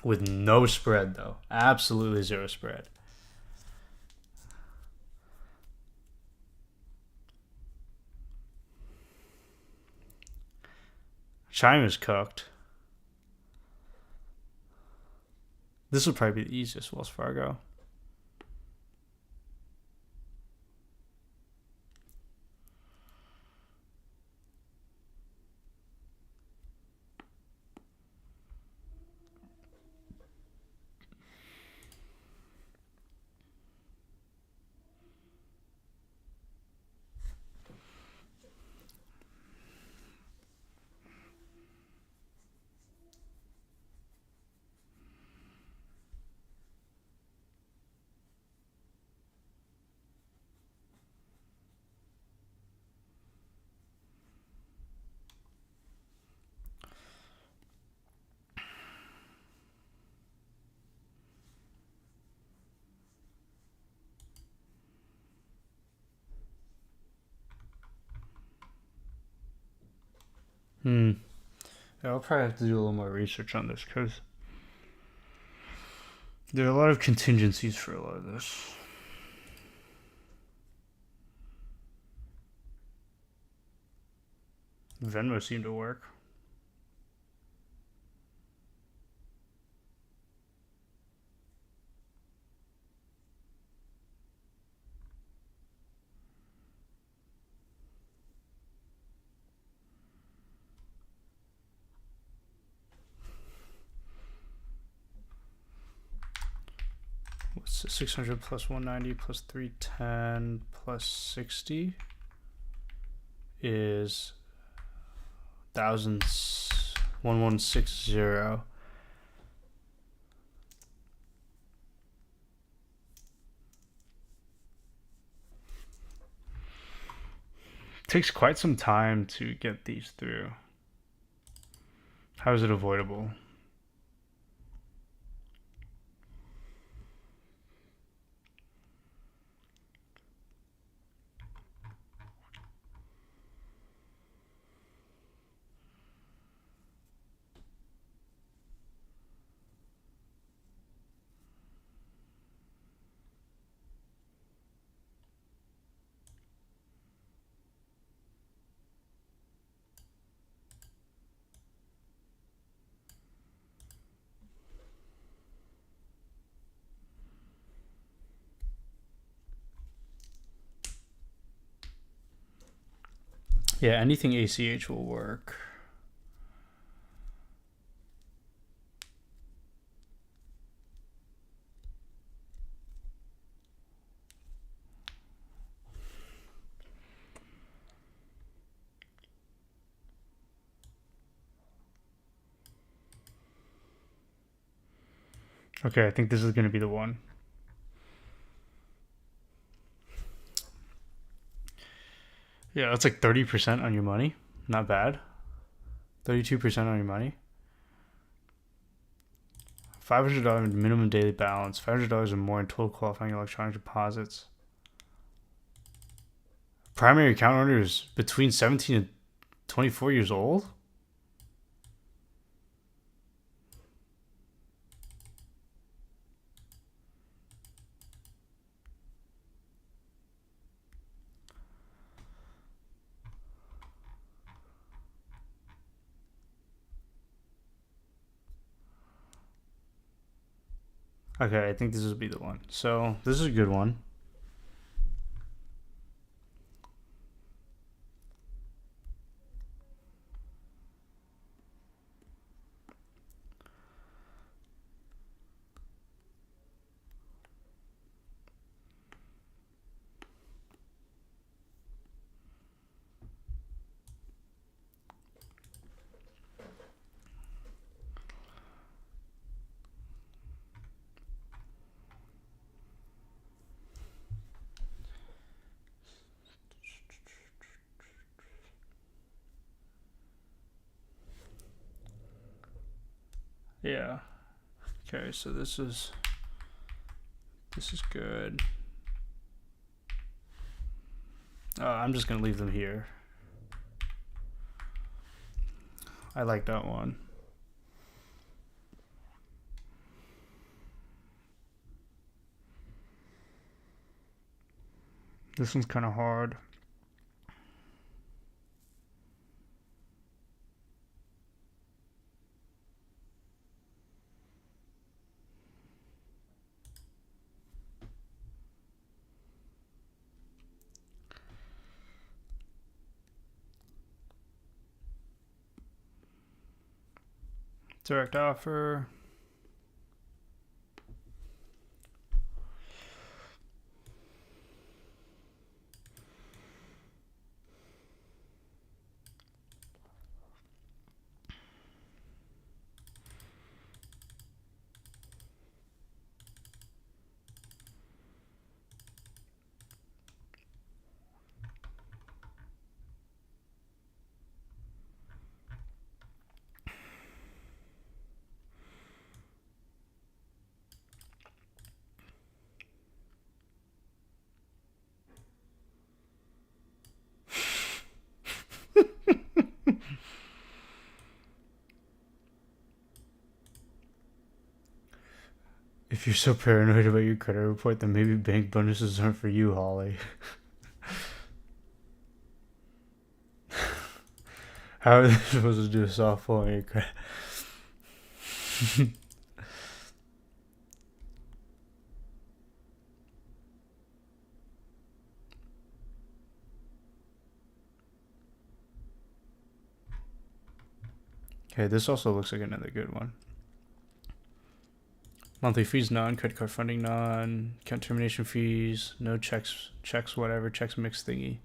With no spread, though. Absolutely zero spread. Chime is cooked. This would probably be the easiest, Wells Fargo. Hmm. Yeah, I'll probably have to do a little more research on this because there are a lot of contingencies for a lot of this. Venmo seemed to work. What's 600 plus 190 plus 310 plus 60 is 1160. Takes quite some time to get these through. How is it avoidable? Yeah, anything ACH will work. Okay, I think this is going to be the one. Yeah, that's like 30% on your money. Not bad. 32% on your money. $500 minimum daily balance. $500 or more in total qualifying electronic deposits. Primary account owner is between 17 and 24 years old. Okay, I think this will be the one. So this is a good one. Yeah. Okay, so this is good. I'm just gonna leave them here. I like that one. This one's kind of hard. Direct offer. If you're so paranoid about your credit report, then maybe bank bonuses aren't for you, Holly. How are they supposed to do a softball on your credit? Okay, this also looks like another good one. Monthly fees none, credit card funding none, account termination fees, no checks, whatever, checks mix thingy.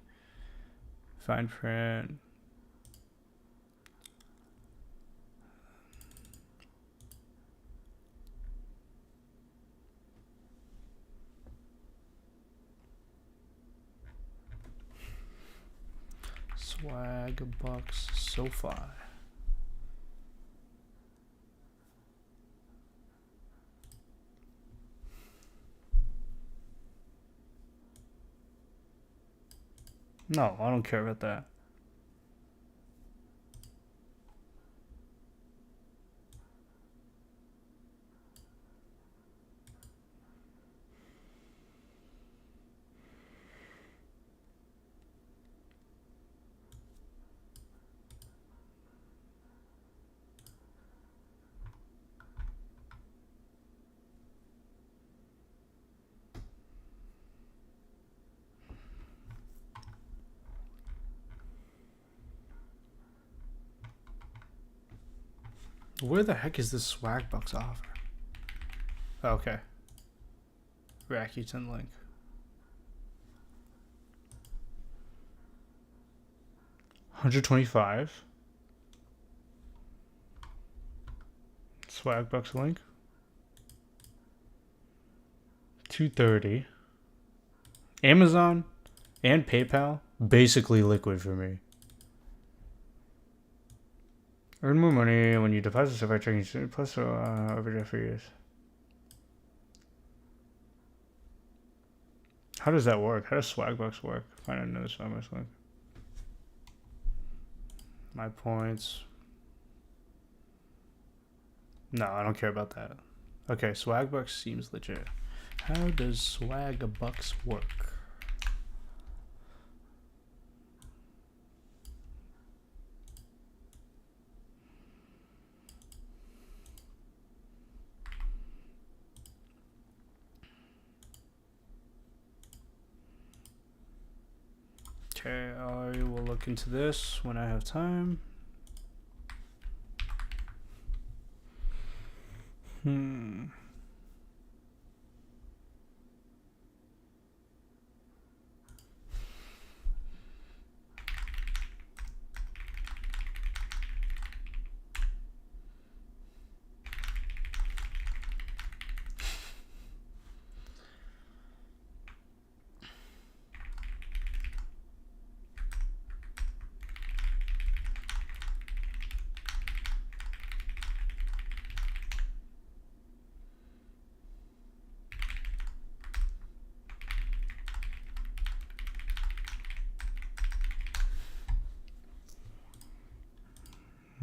Fine print. Swag bucks SoFi. No, I don't care about that. Where the heck is this swag bucks offer? Okay. Rakuten link. $125. Swag bucks link. 230. Amazon and PayPal basically liquid for me. Earn more money when you deposit stuff by checking plus overdraft fees. How does that work? How does Swagbucks work? Find another Swagbucks link. My points. No, I don't care about that. Okay, Swagbucks seems legit. How does Swagbucks work? Okay, I will look into this when I have time.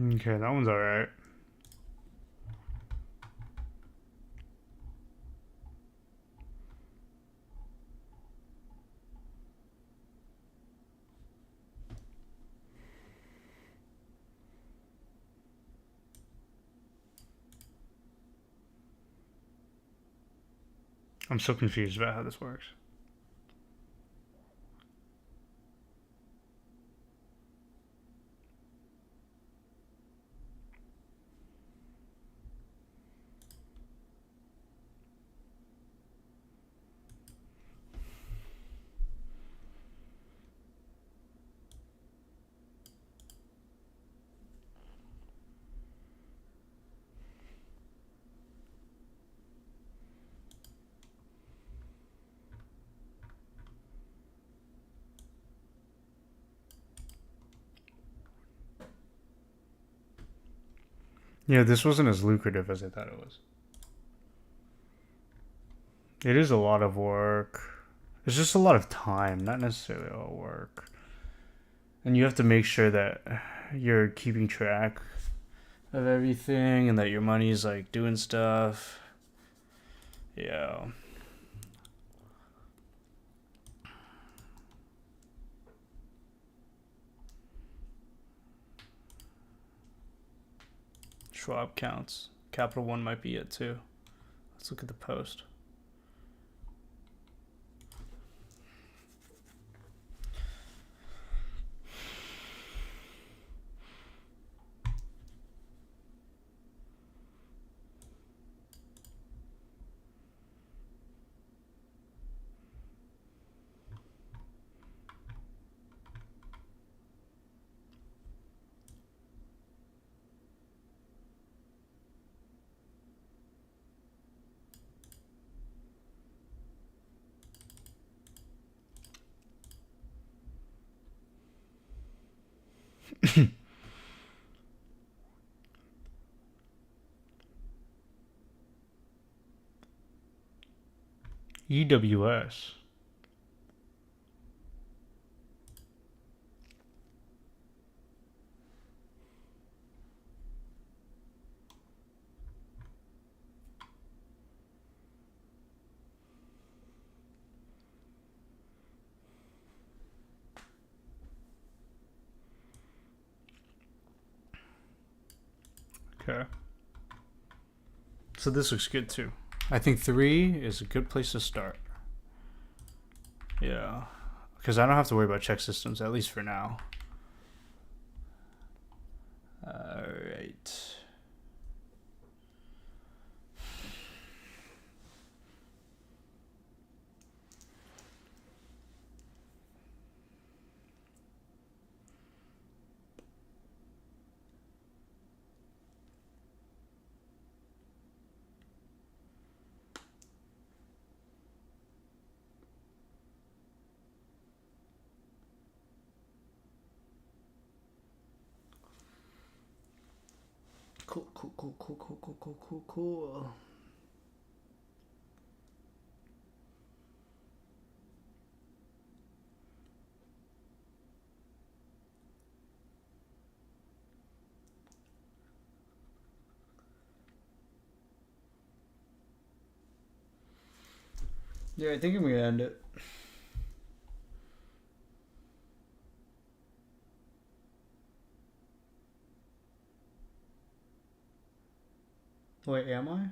Okay, that one's alright. I'm so confused about how this works. Yeah, this wasn't as lucrative as I thought it was. It is a lot of work. It's just a lot of time, not necessarily all work. And you have to make sure that you're keeping track of everything and that your money's like doing stuff. Yeah. Schwab counts. Capital One might be it too. Let's look at the post. EWS. Okay. So this looks good too. I think 3 is a good place to start. Yeah. Because I don't have to worry about check systems, at least for now. Alright. Cool. Yeah, I think I'm gonna end it. Wait, am I?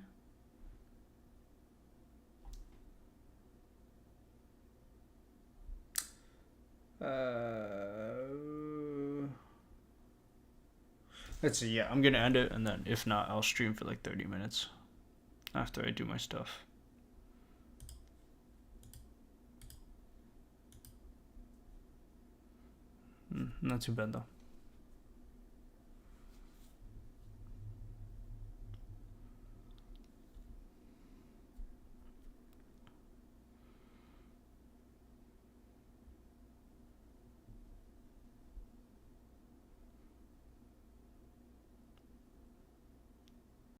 Let's see. Yeah, I'm gonna end it, and then if not, I'll stream for like 30 minutes after I do my stuff. Not too bad though.